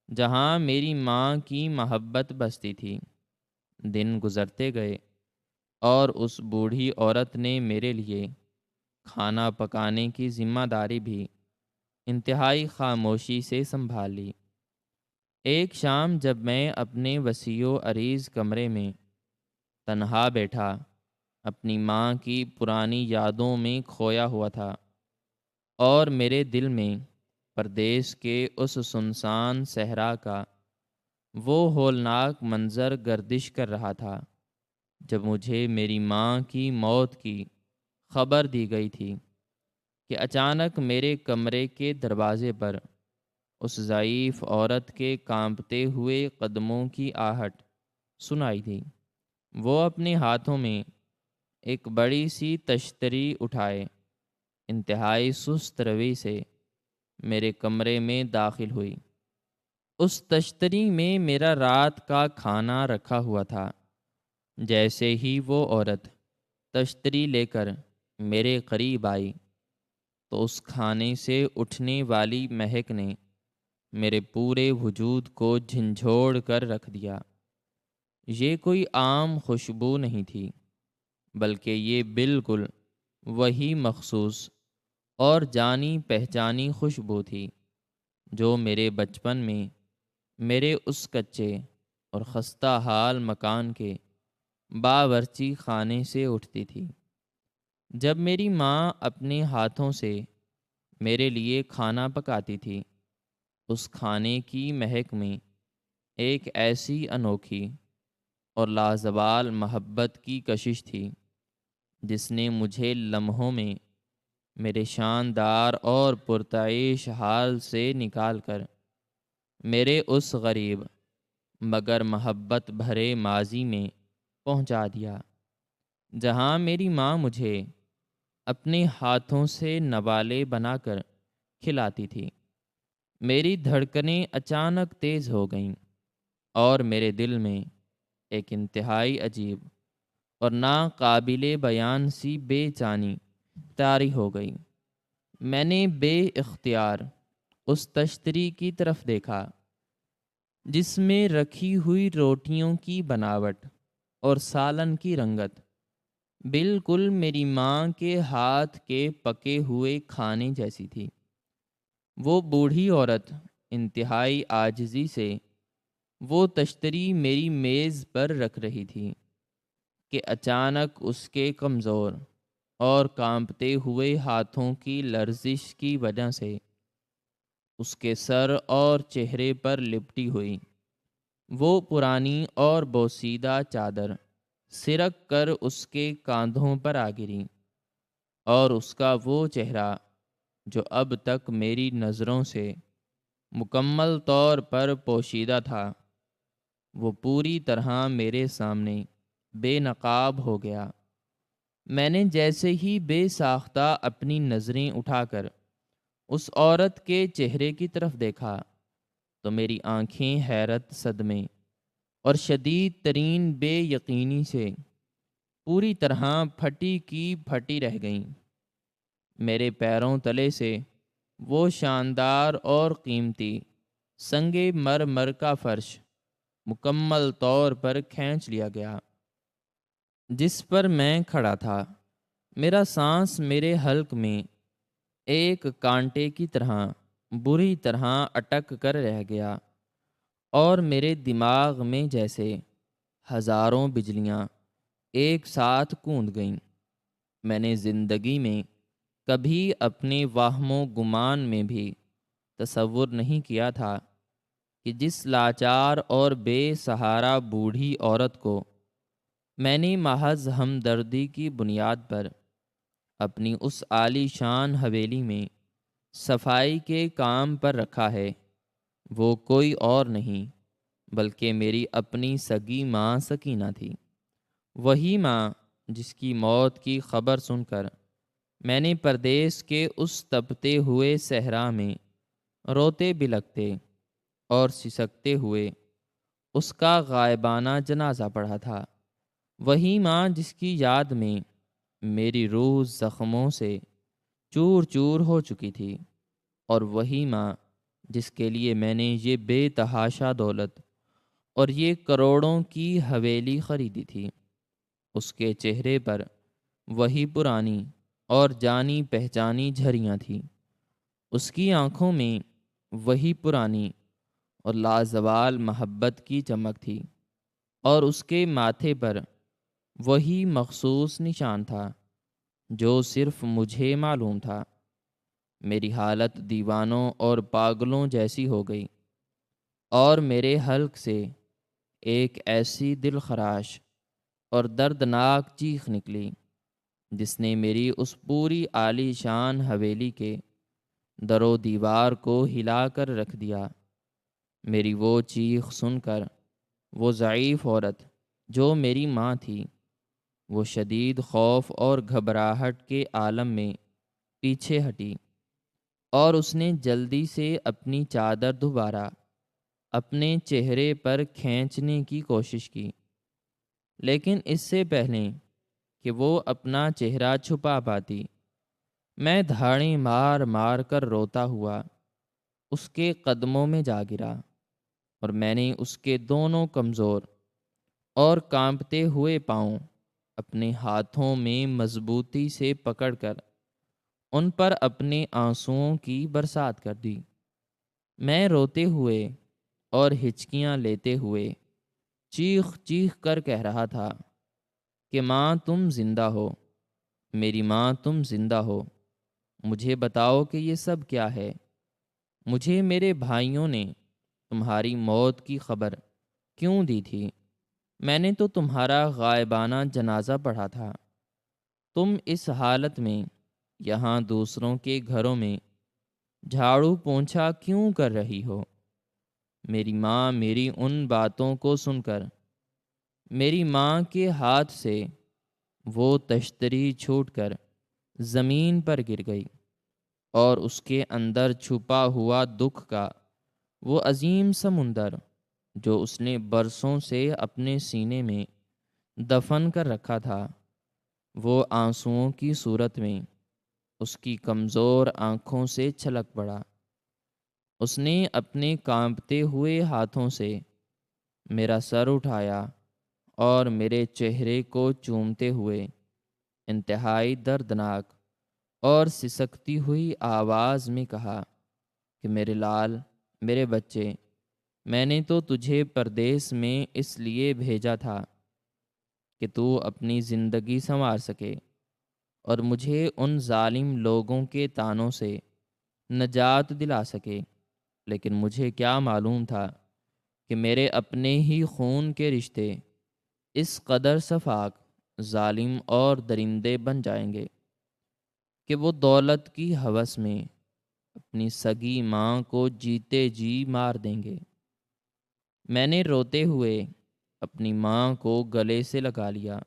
جہاں میری ماں کی محبت بستی تھی۔ دن گزرتے گئے اور اس بوڑھی عورت نے میرے لیے کھانا پکانے کی ذمہ داری بھی انتہائی خاموشی سے سنبھال لی۔ ایک شام جب میں اپنے وسیع و عریض کمرے میں تنہا بیٹھا اپنی ماں کی پرانی یادوں میں کھویا ہوا تھا اور میرے دل میں پردیس کے اس سنسان صحرا کا وہ ہولناک منظر گردش کر رہا تھا، جب مجھے میری ماں کی موت کی خبر دی گئی تھی کہ اچانک میرے کمرے کے دروازے پر اس ضعیف عورت کے کانپتے ہوئے قدموں کی آہٹ سنائی دی۔ وہ اپنے ہاتھوں میں ایک بڑی سی تشتری اٹھائے انتہائی سست روی سے میرے کمرے میں داخل ہوئی۔ اس تشتری میں میرا رات کا کھانا رکھا ہوا تھا۔ جیسے ہی وہ عورت تشتری لے کر میرے قریب آئی تو اس کھانے سے اٹھنے والی مہک نے میرے پورے وجود کو جھنجھوڑ کر رکھ دیا۔ یہ کوئی عام خوشبو نہیں تھی، بلکہ یہ بالکل وہی مخصوص اور جانی پہچانی خوشبو تھی جو میرے بچپن میں میرے اس کچے اور خستہ حال مکان کے باورچی خانے سے اٹھتی تھی۔ جب میری ماں اپنے ہاتھوں سے میرے لیے کھانا پکاتی تھی، اس کھانے کی مہک میں ایک ایسی انوکھی اور لازوال محبت کی کشش تھی جس نے مجھے لمحوں میں میرے شاندار اور پرتعیش حال سے نکال کر میرے اس غریب مگر محبت بھرے ماضی میں پہنچا دیا، جہاں میری ماں مجھے اپنے ہاتھوں سے نوالے بنا کر کھلاتی تھی۔ میری دھڑکنیں اچانک تیز ہو گئیں اور میرے دل میں ایک انتہائی عجیب اور ناقابل بیان سی بے چینی طاری ہو گئی۔ میں نے بے اختیار اس تشتری کی طرف دیکھا جس میں رکھی ہوئی روٹیوں کی بناوٹ اور سالن کی رنگت بالکل میری ماں کے ہاتھ کے پکے ہوئے کھانے جیسی تھی۔ وہ بوڑھی عورت انتہائی عاجزی سے وہ تشتری میری میز پر رکھ رہی تھی کہ اچانک اس کے کمزور اور کانپتے ہوئے ہاتھوں کی لرزش کی وجہ سے اس کے سر اور چہرے پر لپٹی ہوئی وہ پرانی اور بوسیدہ چادر سرک کر اس کے کاندھوں پر آ گری، اور اس کا وہ چہرہ جو اب تک میری نظروں سے مکمل طور پر پوشیدہ تھا، وہ پوری طرح میرے سامنے بے نقاب ہو گیا۔ میں نے جیسے ہی بے ساختہ اپنی نظریں اٹھا کر اس عورت کے چہرے کی طرف دیکھا تو میری آنکھیں حیرت، صدمے اور شدید ترین بے یقینی سے پوری طرح پھٹی کی پھٹی رہ گئیں۔ میرے پیروں تلے سے وہ شاندار اور قیمتی سنگ مرمر کا فرش مکمل طور پر کھینچ لیا گیا جس پر میں کھڑا تھا۔ میرا سانس میرے حلق میں ایک کانٹے کی طرح بری طرح اٹک کر رہ گیا اور میرے دماغ میں جیسے ہزاروں بجلیاں ایک ساتھ گونج گئیں۔ میں نے زندگی میں کبھی اپنے واہم و گمان میں بھی تصور نہیں کیا تھا کہ جس لاچار اور بے سہارا بوڑھی عورت کو میں نے محض ہمدردی کی بنیاد پر اپنی اس عالی شان حویلی میں صفائی کے کام پر رکھا ہے، وہ کوئی اور نہیں بلکہ میری اپنی سگی ماں سکینہ تھی۔ وہی ماں جس کی موت کی خبر سن کر میں نے پردیس کے اس تپتے ہوئے صحرا میں روتے بلکتے اور سسکتے ہوئے اس کا غائبانہ جنازہ پڑھا تھا۔ وہی ماں جس کی یاد میں میری روح زخموں سے چور چور ہو چکی تھی، اور وہی ماں جس کے لیے میں نے یہ بے تحاشا دولت اور یہ کروڑوں کی حویلی خریدی تھی۔ اس کے چہرے پر وہی پرانی اور جانی پہچانی جھریاں تھیں، اس کی آنکھوں میں وہی پرانی اور لازوال محبت کی چمک تھی، اور اس کے ماتھے پر وہی مخصوص نشان تھا جو صرف مجھے معلوم تھا۔ میری حالت دیوانوں اور پاگلوں جیسی ہو گئی، اور میرے حلق سے ایک ایسی دل خراش اور دردناک چیخ نکلی جس نے میری اس پوری عالی شان حویلی کے در و دیوار کو ہلا کر رکھ دیا۔ میری وہ چیخ سن کر وہ ضعیف عورت جو میری ماں تھی، وہ شدید خوف اور گھبراہٹ کے عالم میں پیچھے ہٹی، اور اس نے جلدی سے اپنی چادر دوبارہ اپنے چہرے پر کھینچنے کی کوشش کی، لیکن اس سے پہلے کہ وہ اپنا چہرہ چھپا پاتی، میں دھاڑیں مار مار کر روتا ہوا اس کے قدموں میں جا گرا، اور میں نے اس کے دونوں کمزور اور کانپتے ہوئے پاؤں اپنے ہاتھوں میں مضبوطی سے پکڑ کر ان پر اپنے آنسوؤں کی برسات کر دی۔ میں روتے ہوئے اور ہچکیاں لیتے ہوئے چیخ چیخ کر کہہ رہا تھا کہ ماں تم زندہ ہو، میری ماں تم زندہ ہو، مجھے بتاؤ کہ یہ سب کیا ہے۔ مجھے میرے بھائیوں نے تمہاری موت کی خبر کیوں دی تھی؟ میں نے تو تمہارا غائبانہ جنازہ پڑھا تھا۔ تم اس حالت میں یہاں دوسروں کے گھروں میں جھاڑو پونچھا کیوں کر رہی ہو؟ میری ماں میری ان باتوں کو سن کر میری ماں کے ہاتھ سے وہ تشتری چھوٹ کر زمین پر گر گئی، اور اس کے اندر چھپا ہوا دکھ کا وہ عظیم سمندر جو اس نے برسوں سے اپنے سینے میں دفن کر رکھا تھا، وہ آنسوؤں کی صورت میں اس کی کمزور آنکھوں سے چھلک پڑا۔ اس نے اپنے کانپتے ہوئے ہاتھوں سے میرا سر اٹھایا اور میرے چہرے کو چومتے ہوئے انتہائی دردناک اور سسکتی ہوئی آواز میں کہا کہ میرے لال، میرے بچے، میں نے تو تجھے پردیس میں اس لیے بھیجا تھا کہ تو اپنی زندگی سنوار سکے اور مجھے ان ظالم لوگوں کے طعنوں سے نجات دلا سکے، لیکن مجھے کیا معلوم تھا کہ میرے اپنے ہی خون کے رشتے اس قدر سفاک، ظالم اور درندے بن جائیں گے کہ وہ دولت کی ہوس میں اپنی سگی ماں کو جیتے جی مار دیں گے۔ میں نے روتے ہوئے اپنی ماں کو گلے سے لگا لیا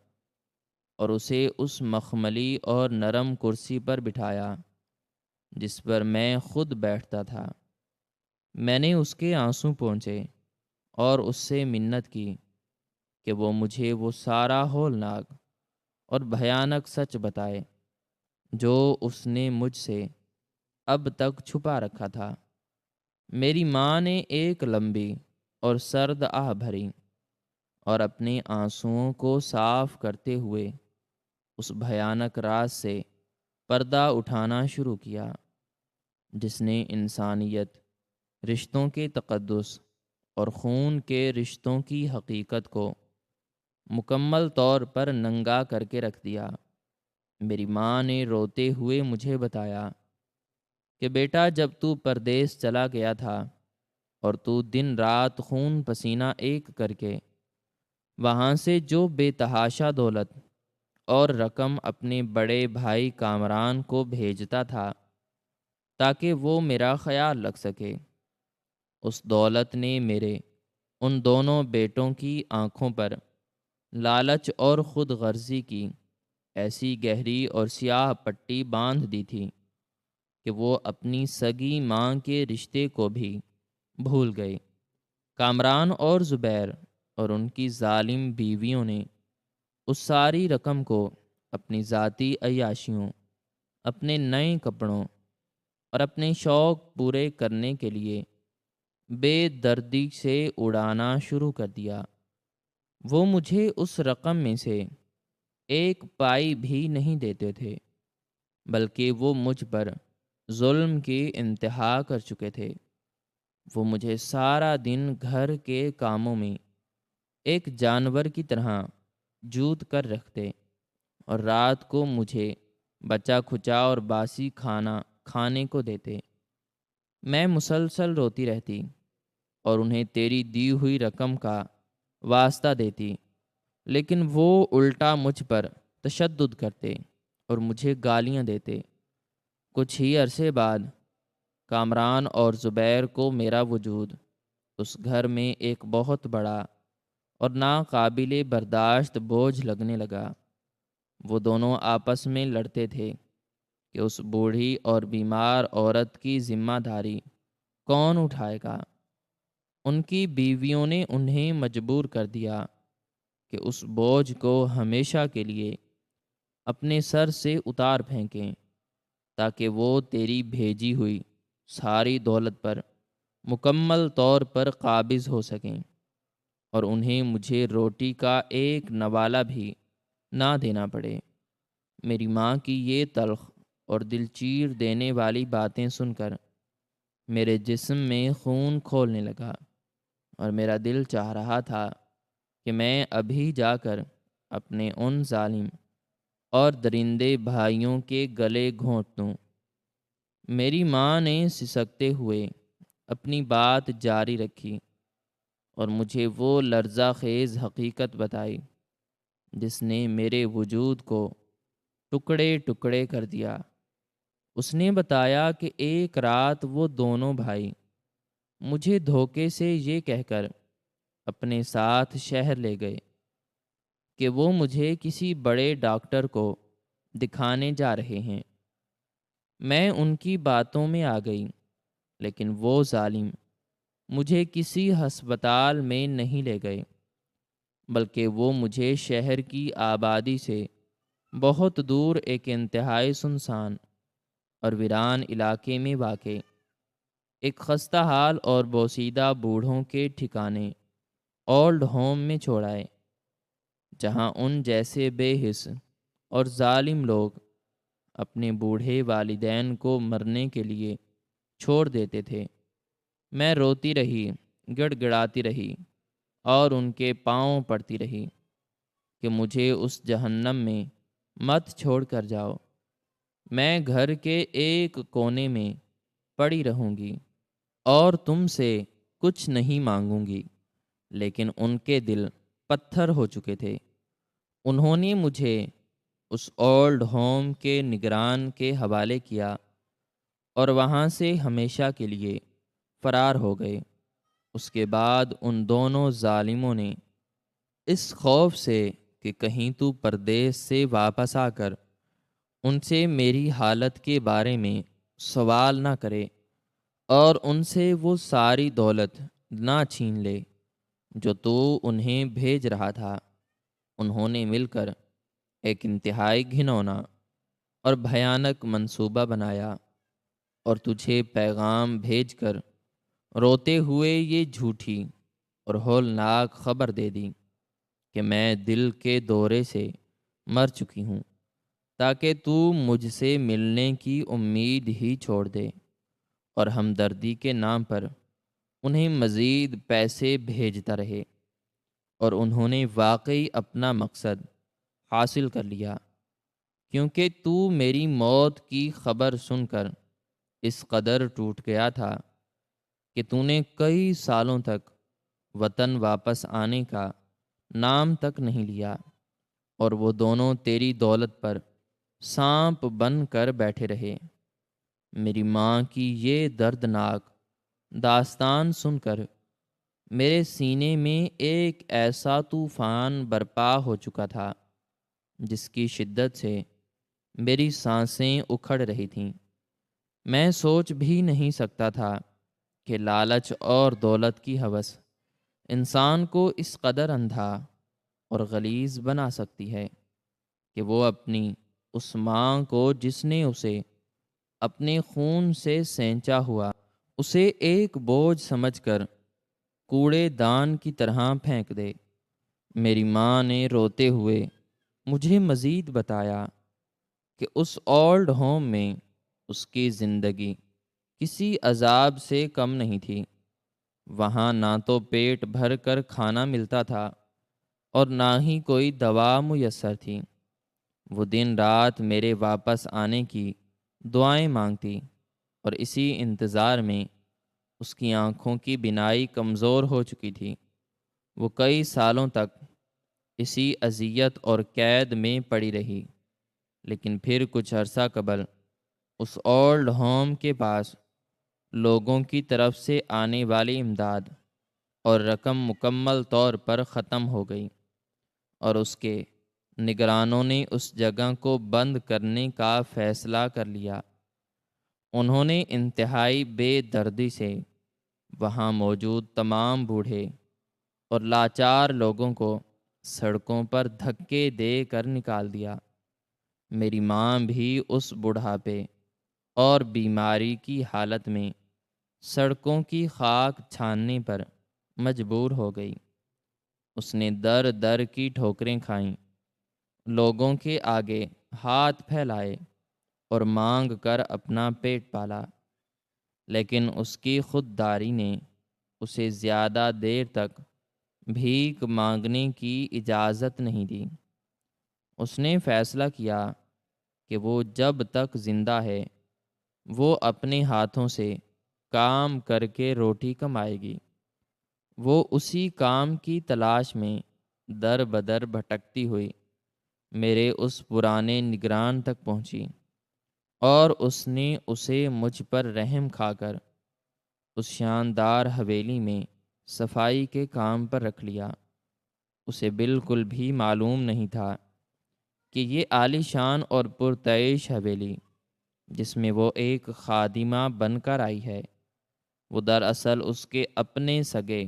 اور اسے اس مخملی اور نرم کرسی پر بٹھایا جس پر میں خود بیٹھتا تھا۔ میں نے اس کے آنسو پونچھے اور اس سے منت کی کہ وہ مجھے وہ سارا ہولناک اور بھیانک سچ بتائے جو اس نے مجھ سے اب تک چھپا رکھا تھا۔ میری ماں نے ایک لمبی اور سرد آہ بھری، اور اپنے آنسوؤں کو صاف کرتے ہوئے اس بھیانک راز سے پردہ اٹھانا شروع کیا جس نے انسانیت، رشتوں کے تقدس اور خون کے رشتوں کی حقیقت کو مکمل طور پر ننگا کر کے رکھ دیا۔ میری ماں نے روتے ہوئے مجھے بتایا کہ بیٹا جب تو پردیس چلا گیا تھا اور تو دن رات خون پسینہ ایک کر کے وہاں سے جو بے تحاشا دولت اور رقم اپنے بڑے بھائی کامران کو بھیجتا تھا تاکہ وہ میرا خیال رکھ سکے، اس دولت نے میرے ان دونوں بیٹوں کی آنکھوں پر لالچ اور خود غرضی کی ایسی گہری اور سیاہ پٹی باندھ دی تھی کہ وہ اپنی سگی ماں کے رشتے کو بھی بھول گئے۔ کامران اور زبیر اور ان کی ظالم بیویوں نے اس ساری رقم کو اپنی ذاتی عیاشیوں، اپنے نئے کپڑوں اور اپنے شوق پورے کرنے کے لیے بے دردی سے اڑانا شروع کر دیا۔ وہ مجھے اس رقم میں سے ایک پائی بھی نہیں دیتے تھے، بلکہ وہ مجھ پر ظلم کی انتہا کر چکے تھے۔ وہ مجھے سارا دن گھر کے کاموں میں ایک جانور کی طرح جوت کر رکھتے اور رات کو مجھے بچا کھچا اور باسی کھانا کھانے کو دیتے۔ میں مسلسل روتی رہتی اور انہیں تیری دی ہوئی رقم کا واسطہ دیتی، لیکن وہ الٹا مجھ پر تشدد کرتے اور مجھے گالیاں دیتے۔ کچھ ہی عرصے بعد کامران اور زبیر کو میرا وجود اس گھر میں ایک بہت بڑا اور ناقابل برداشت بوجھ لگنے لگا۔ وہ دونوں آپس میں لڑتے تھے کہ اس بوڑھی اور بیمار عورت کی ذمہ داری کون اٹھائے گا۔ ان کی بیویوں نے انہیں مجبور کر دیا کہ اس بوجھ کو ہمیشہ کے لیے اپنے سر سے اتار پھینکیں تاکہ وہ تیری بھیجی ہوئی ساری دولت پر مکمل طور پر قابض ہو سکیں، اور انہیں مجھے روٹی کا ایک نوالہ بھی نہ دینا پڑے۔ میری ماں کی یہ تلخ اور دل چیر دینے والی باتیں سن کر میرے جسم میں خون کھولنے لگا، اور میرا دل چاہ رہا تھا کہ میں ابھی جا کر اپنے ان ظالم اور درندے بھائیوں کے گلے گھونٹ دوں۔ میری ماں نے سسکتے ہوئے اپنی بات جاری رکھی اور مجھے وہ لرزہ خیز حقیقت بتائی جس نے میرے وجود کو ٹکڑے ٹکڑے کر دیا۔ اس نے بتایا کہ ایک رات وہ دونوں بھائی مجھے دھوکے سے یہ کہہ کر اپنے ساتھ شہر لے گئے کہ وہ مجھے کسی بڑے ڈاکٹر کو دکھانے جا رہے ہیں۔ میں ان کی باتوں میں آ گئی، لیکن وہ ظالم مجھے کسی ہسپتال میں نہیں لے گئے، بلکہ وہ مجھے شہر کی آبادی سے بہت دور ایک انتہائی سنسان اور ویران علاقے میں واقع ایک خستہ حال اور بوسیدہ بوڑھوں کے ٹھکانے اولڈ ہوم میں چھوڑائے، جہاں ان جیسے بے حس اور ظالم لوگ اپنے بوڑھے والدین کو مرنے کے لیے چھوڑ دیتے تھے۔ میں روتی رہی، گڑ گڑاتی رہی اور ان کے پاؤں پڑتی رہی کہ مجھے اس جہنم میں مت چھوڑ کر جاؤ۔ میں گھر کے ایک کونے میں پڑی رہوں گی اور تم سے کچھ نہیں مانگوں گی۔ لیکن ان کے دل پتھر ہو چکے تھے۔ انہوں نے مجھے اس اولڈ ہوم کے نگران کے حوالے کیا اور وہاں سے ہمیشہ کے لیے فرار ہو گئے۔ اس کے بعد ان دونوں ظالموں نے اس خوف سے کہ کہیں تو پردیس سے واپس آ کر ان سے میری حالت کے بارے میں سوال نہ کرے اور ان سے وہ ساری دولت نہ چھین لے جو تو انہیں بھیج رہا تھا، انہوں نے مل کر ایک انتہائی گھنونا اور بھیانک منصوبہ بنایا اور تجھے پیغام بھیج کر روتے ہوئے یہ جھوٹی اور ہولناک خبر دے دی کہ میں دل کے دورے سے مر چکی ہوں، تاکہ تو مجھ سے ملنے کی امید ہی چھوڑ دے اور ہمدردی کے نام پر انہیں مزید پیسے بھیجتا رہے۔ اور انہوں نے واقعی اپنا مقصد حاصل کر لیا، کیونکہ تو میری موت کی خبر سن کر اس قدر ٹوٹ گیا تھا کہ تو نے کئی سالوں تک وطن واپس آنے کا نام تک نہیں لیا، اور وہ دونوں تیری دولت پر سانپ بن کر بیٹھے رہے۔ میری ماں کی یہ دردناک داستان سن کر میرے سینے میں ایک ایسا طوفان برپا ہو چکا تھا جس کی شدت سے میری سانسیں اکھڑ رہی تھیں۔ میں سوچ بھی نہیں سکتا تھا کہ لالچ اور دولت کی ہوس انسان کو اس قدر اندھا اور غلیظ بنا سکتی ہے کہ وہ اپنی اس ماں کو جس نے اسے اپنے خون سے سینچا ہوا اسے ایک بوجھ سمجھ کر کوڑے دان کی طرح پھینک دے۔ میری ماں نے روتے ہوئے مجھے مزید بتایا کہ اس اولڈ ہوم میں اس کی زندگی کسی عذاب سے کم نہیں تھی۔ وہاں نہ تو پیٹ بھر کر کھانا ملتا تھا اور نہ ہی کوئی دوا میسر تھی۔ وہ دن رات میرے واپس آنے کی دعائیں مانگتی، اور اسی انتظار میں اس کی آنکھوں کی بینائی کمزور ہو چکی تھی۔ وہ کئی سالوں تک اسی اذیت اور قید میں پڑی رہی، لیکن پھر کچھ عرصہ قبل اس اولڈ ہوم کے پاس لوگوں کی طرف سے آنے والی امداد اور رقم مکمل طور پر ختم ہو گئی، اور اس کے نگرانوں نے اس جگہ کو بند کرنے کا فیصلہ کر لیا۔ انہوں نے انتہائی بے دردی سے وہاں موجود تمام بوڑھے اور لاچار لوگوں کو سڑکوں پر دھکے دے کر نکال دیا۔ میری ماں بھی اس بڑھاپے اور بیماری کی حالت میں سڑکوں کی خاک چھاننے پر مجبور ہو گئی۔ اس نے در در کی ٹھوکریں کھائیں، لوگوں کے آگے ہاتھ پھیلائے اور مانگ کر اپنا پیٹ پالا، لیکن اس کی خودداری نے اسے زیادہ دیر تک بھیک مانگنے کی اجازت نہیں دی۔ اس نے فیصلہ کیا کہ وہ جب تک زندہ ہے وہ اپنے ہاتھوں سے کام کر کے روٹی کمائے گی۔ وہ اسی کام کی تلاش میں در بدر بھٹکتی ہوئی میرے اس پرانے نگران تک پہنچی، اور اس نے اسے مجھ پر رحم کھا کر اس شاندار حویلی میں صفائی کے کام پر رکھ لیا۔ اسے بالکل بھی معلوم نہیں تھا کہ یہ عالی شان اور پرتعیش حویلی جس میں وہ ایک خادمہ بن کر آئی ہے، وہ دراصل اس کے اپنے سگے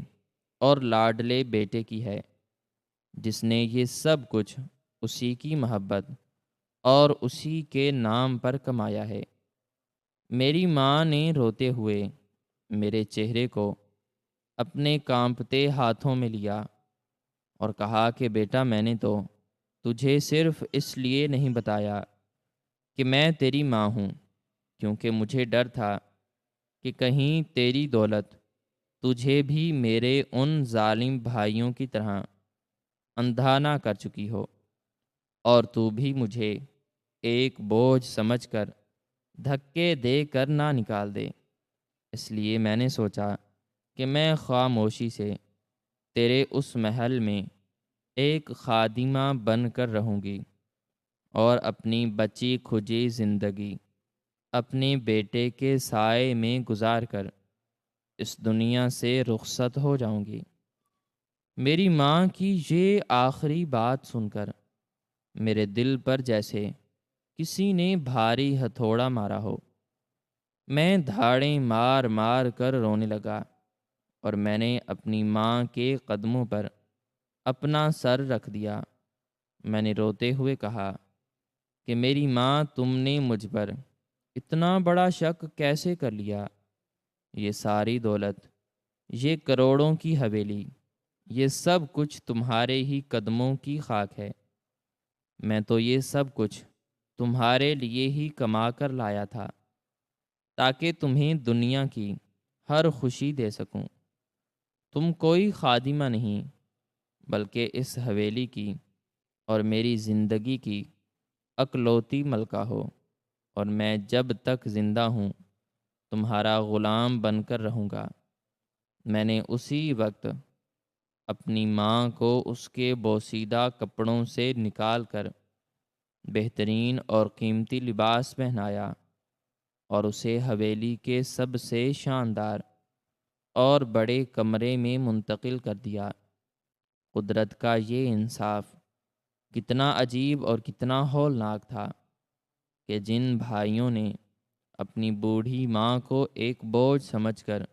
اور لاڈلے بیٹے کی ہے، جس نے یہ سب کچھ اسی کی محبت اور اسی کے نام پر کمایا ہے۔ میری ماں نے روتے ہوئے میرے چہرے کو اپنے کانپتے ہاتھوں میں لیا اور کہا کہ بیٹا، میں نے تو تجھے صرف اس لیے نہیں بتایا کہ میں تیری ماں ہوں، کیونکہ مجھے ڈر تھا کہ کہیں تیری دولت تجھے بھی میرے ان ظالم بھائیوں کی طرح اندھا نہ کر چکی ہو، اور تو بھی مجھے ایک بوجھ سمجھ کر دھکے دے کر نہ نکال دے۔ اس لیے میں نے سوچا کہ میں خاموشی سے تیرے اس محل میں ایک خادمہ بن کر رہوں گی، اور اپنی بچی کھجی زندگی اپنے بیٹے کے سائے میں گزار کر اس دنیا سے رخصت ہو جاؤں گی۔ میری ماں کی یہ آخری بات سن کر میرے دل پر جیسے کسی نے بھاری ہتھوڑا مارا ہو۔ میں دھاڑیں مار مار کر رونے لگا، اور میں نے اپنی ماں کے قدموں پر اپنا سر رکھ دیا۔ میں نے روتے ہوئے کہا کہ میری ماں، تم نے مجھ پر اتنا بڑا شک کیسے کر لیا؟ یہ ساری دولت، یہ کروڑوں کی حویلی، یہ سب کچھ تمہارے ہی قدموں کی خاک ہے۔ میں تو یہ سب کچھ تمہارے لیے ہی کما کر لایا تھا، تاکہ تمہیں دنیا کی ہر خوشی دے سکوں۔ تم کوئی خادمہ نہیں، بلکہ اس حویلی کی اور میری زندگی کی اکلوتی ملکہ ہو، اور میں جب تک زندہ ہوں تمہارا غلام بن کر رہوں گا۔ میں نے اسی وقت اپنی ماں کو اس کے بوسیدہ کپڑوں سے نکال کر بہترین اور قیمتی لباس پہنایا اور اسے حویلی کے سب سے شاندار اور بڑے کمرے میں منتقل کر دیا۔ قدرت کا یہ انصاف کتنا عجیب اور کتنا ہولناک تھا کہ جن بھائیوں نے اپنی بوڑھی ماں کو ایک بوجھ سمجھ کر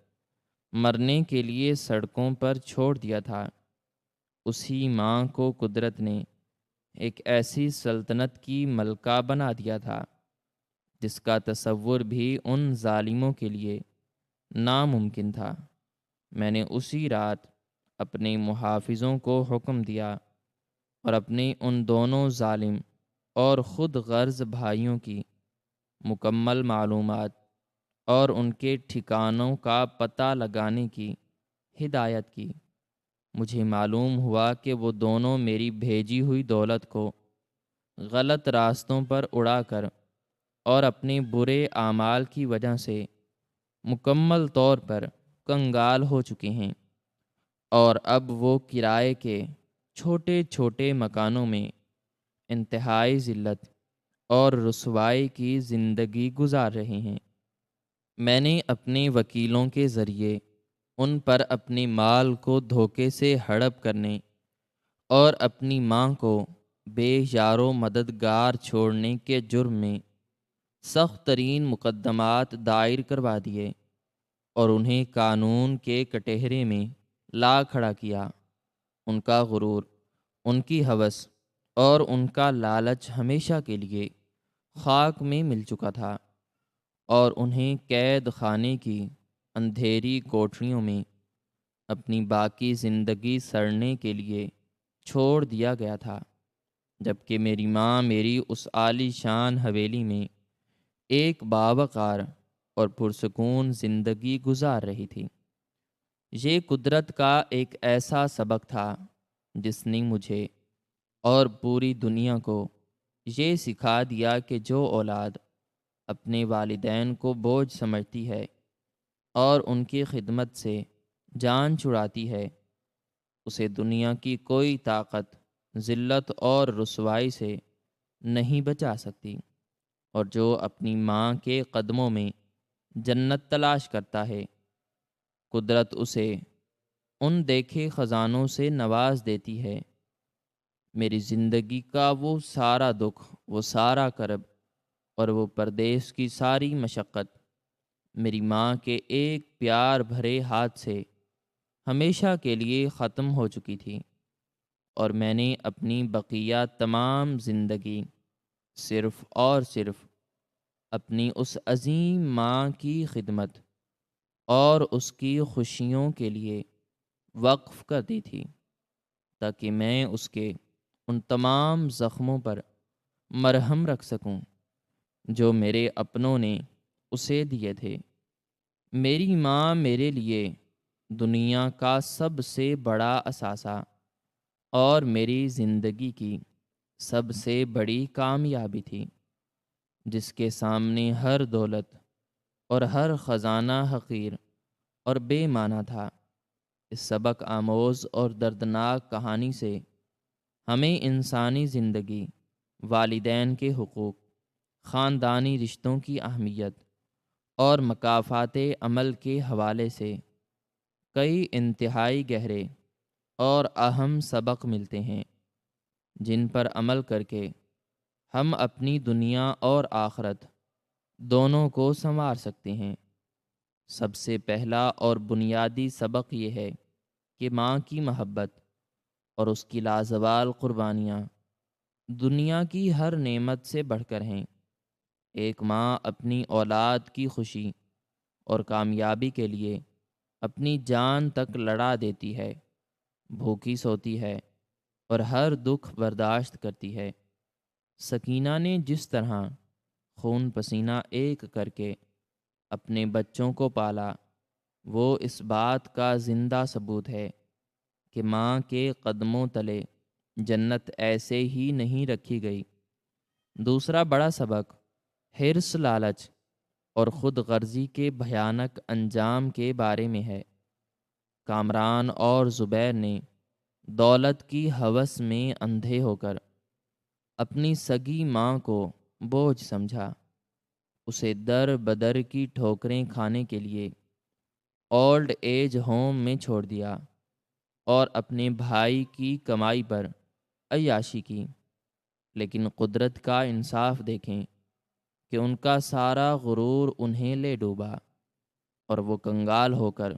مرنے کے لیے سڑکوں پر چھوڑ دیا تھا، اسی ماں کو قدرت نے ایک ایسی سلطنت کی ملکہ بنا دیا تھا جس کا تصور بھی ان ظالموں کے لیے ناممکن تھا۔ میں نے اسی رات اپنے محافظوں کو حکم دیا اور اپنے ان دونوں ظالم اور خود غرض بھائیوں کی مکمل معلومات اور ان کے ٹھکانوں کا پتہ لگانے کی ہدایت کی۔ مجھے معلوم ہوا کہ وہ دونوں میری بھیجی ہوئی دولت کو غلط راستوں پر اڑا کر اور اپنے برے اعمال کی وجہ سے مکمل طور پر کنگال ہو چکے ہیں، اور اب وہ کرائے کے چھوٹے چھوٹے مکانوں میں انتہائی ذلت اور رسوائی کی زندگی گزار رہے ہیں۔ میں نے اپنے وکیلوں کے ذریعے ان پر اپنے مال کو دھوکے سے ہڑپ کرنے اور اپنی ماں کو بے یار و مددگار چھوڑنے کے جرم میں سخت ترین مقدمات دائر کروا دیے اور انہیں قانون کے کٹہرے میں لا کھڑا کیا۔ ان کا غرور، ان کی ہوس اور ان کا لالچ ہمیشہ کے لیے خاک میں مل چکا تھا، اور انہیں قید خانے کی اندھیری کوٹریوں میں اپنی باقی زندگی سڑنے کے لیے چھوڑ دیا گیا تھا، جبکہ میری ماں میری اس عالی شان حویلی میں ایک باوقار اور پرسکون زندگی گزار رہی تھی۔ یہ قدرت کا ایک ایسا سبق تھا جس نے مجھے اور پوری دنیا کو یہ سکھا دیا کہ جو اولاد اپنے والدین کو بوجھ سمجھتی ہے اور ان کی خدمت سے جان چھڑاتی ہے، اسے دنیا کی کوئی طاقت ذلت اور رسوائی سے نہیں بچا سکتی، اور جو اپنی ماں کے قدموں میں جنت تلاش کرتا ہے، قدرت اسے ان دیکھے خزانوں سے نواز دیتی ہے۔ میری زندگی کا وہ سارا دکھ، وہ سارا کرب اور وہ پردیس کی ساری مشقت میری ماں کے ایک پیار بھرے ہاتھ سے ہمیشہ کے لیے ختم ہو چکی تھی، اور میں نے اپنی بقیہ تمام زندگی صرف اور صرف اپنی اس عظیم ماں کی خدمت اور اس کی خوشیوں کے لیے وقف کر دی تھی، تاکہ میں اس کے ان تمام زخموں پر مرہم رکھ سکوں جو میرے اپنوں نے اسے دیے تھے۔ میری ماں میرے لیے دنیا کا سب سے بڑا اثاثہ اور میری زندگی کی سب سے بڑی کامیابی تھی، جس کے سامنے ہر دولت اور ہر خزانہ حقیر اور بے معنی تھا۔ اس سبق آموز اور دردناک کہانی سے ہمیں انسانی زندگی، والدین کے حقوق، خاندانی رشتوں کی اہمیت اور مکافات عمل کے حوالے سے کئی انتہائی گہرے اور اہم سبق ملتے ہیں، جن پر عمل کر کے ہم اپنی دنیا اور آخرت دونوں کو سنوار سکتے ہیں۔ سب سے پہلا اور بنیادی سبق یہ ہے کہ ماں کی محبت اور اس کی لازوال قربانیاں دنیا کی ہر نعمت سے بڑھ کر ہیں۔ ایک ماں اپنی اولاد کی خوشی اور کامیابی کے لیے اپنی جان تک لڑا دیتی ہے، بھوکی سوتی ہے اور ہر دکھ برداشت کرتی ہے۔ سکینہ نے جس طرح خون پسینہ ایک کر کے اپنے بچوں کو پالا، وہ اس بات کا زندہ ثبوت ہے کہ ماں کے قدموں تلے جنت ایسے ہی نہیں رکھی گئی۔ دوسرا بڑا سبق حرص، لالچ اور خود غرضی کے بھیانک انجام کے بارے میں ہے۔ کامران اور زبیر نے دولت کی ہوس میں اندھے ہو کر اپنی سگی ماں کو بوجھ سمجھا، اسے در بدر کی ٹھوکریں کھانے کے لیے اولڈ ایج ہوم میں چھوڑ دیا اور اپنے بھائی کی کمائی پر عیاشی کی۔ لیکن قدرت کا انصاف دیکھیں کہ ان کا سارا غرور انہیں لے ڈوبا، اور وہ کنگال ہو کر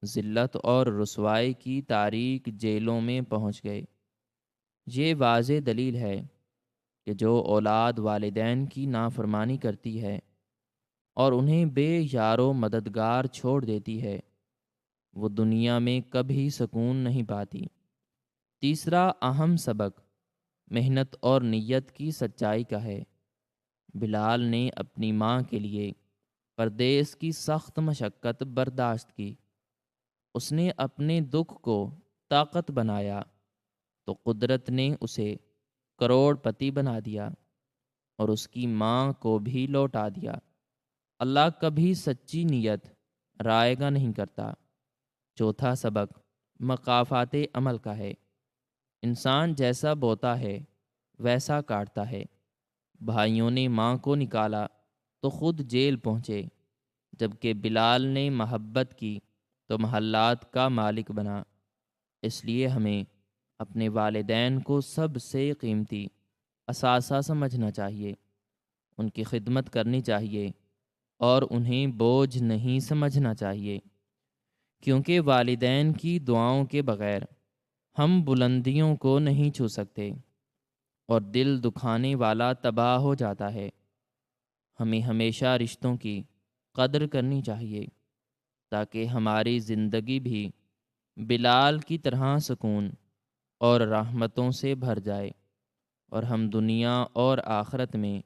ذلت اور رسوائی کی تاریک جیلوں میں پہنچ گئے۔ یہ واضح دلیل ہے کہ جو اولاد والدین کی نافرمانی کرتی ہے اور انہیں بے یار و مددگار چھوڑ دیتی ہے، وہ دنیا میں کبھی سکون نہیں پاتی۔ تیسرا اہم سبق محنت اور نیت کی سچائی کا ہے۔ بلال نے اپنی ماں کے لیے پردیس کی سخت مشقت برداشت کی۔ اس نے اپنے دکھ کو طاقت بنایا تو قدرت نے اسے کروڑ پتی بنا دیا اور اس کی ماں کو بھی لوٹا دیا۔ اللہ کبھی سچی نیت رائے گا نہیں کرتا۔ چوتھا سبق مقافات عمل کا ہے۔ انسان جیسا بوتا ہے ویسا کاٹتا ہے۔ بھائیوں نے ماں کو نکالا تو خود جیل پہنچے، جبکہ بلال نے محبت کی تو محلات کا مالک بنا۔ اس لیے ہمیں اپنے والدین کو سب سے قیمتی اثاثہ سمجھنا چاہیے، ان کی خدمت کرنی چاہیے اور انہیں بوجھ نہیں سمجھنا چاہیے، کیونکہ والدین کی دعاؤں کے بغیر ہم بلندیوں کو نہیں چھو سکتے اور دل دکھانے والا تباہ ہو جاتا ہے۔ ہمیں ہمیشہ رشتوں کی قدر کرنی چاہیے تاکہ ہماری زندگی بھی بلال کی طرح سکون اور رحمتوں سے بھر جائے اور ہم دنیا اور آخرت میں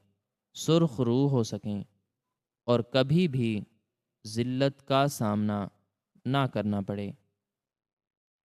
سرخ روح ہو سکیں اور کبھی بھی ذلت کا سامنا نہ کرنا پڑے۔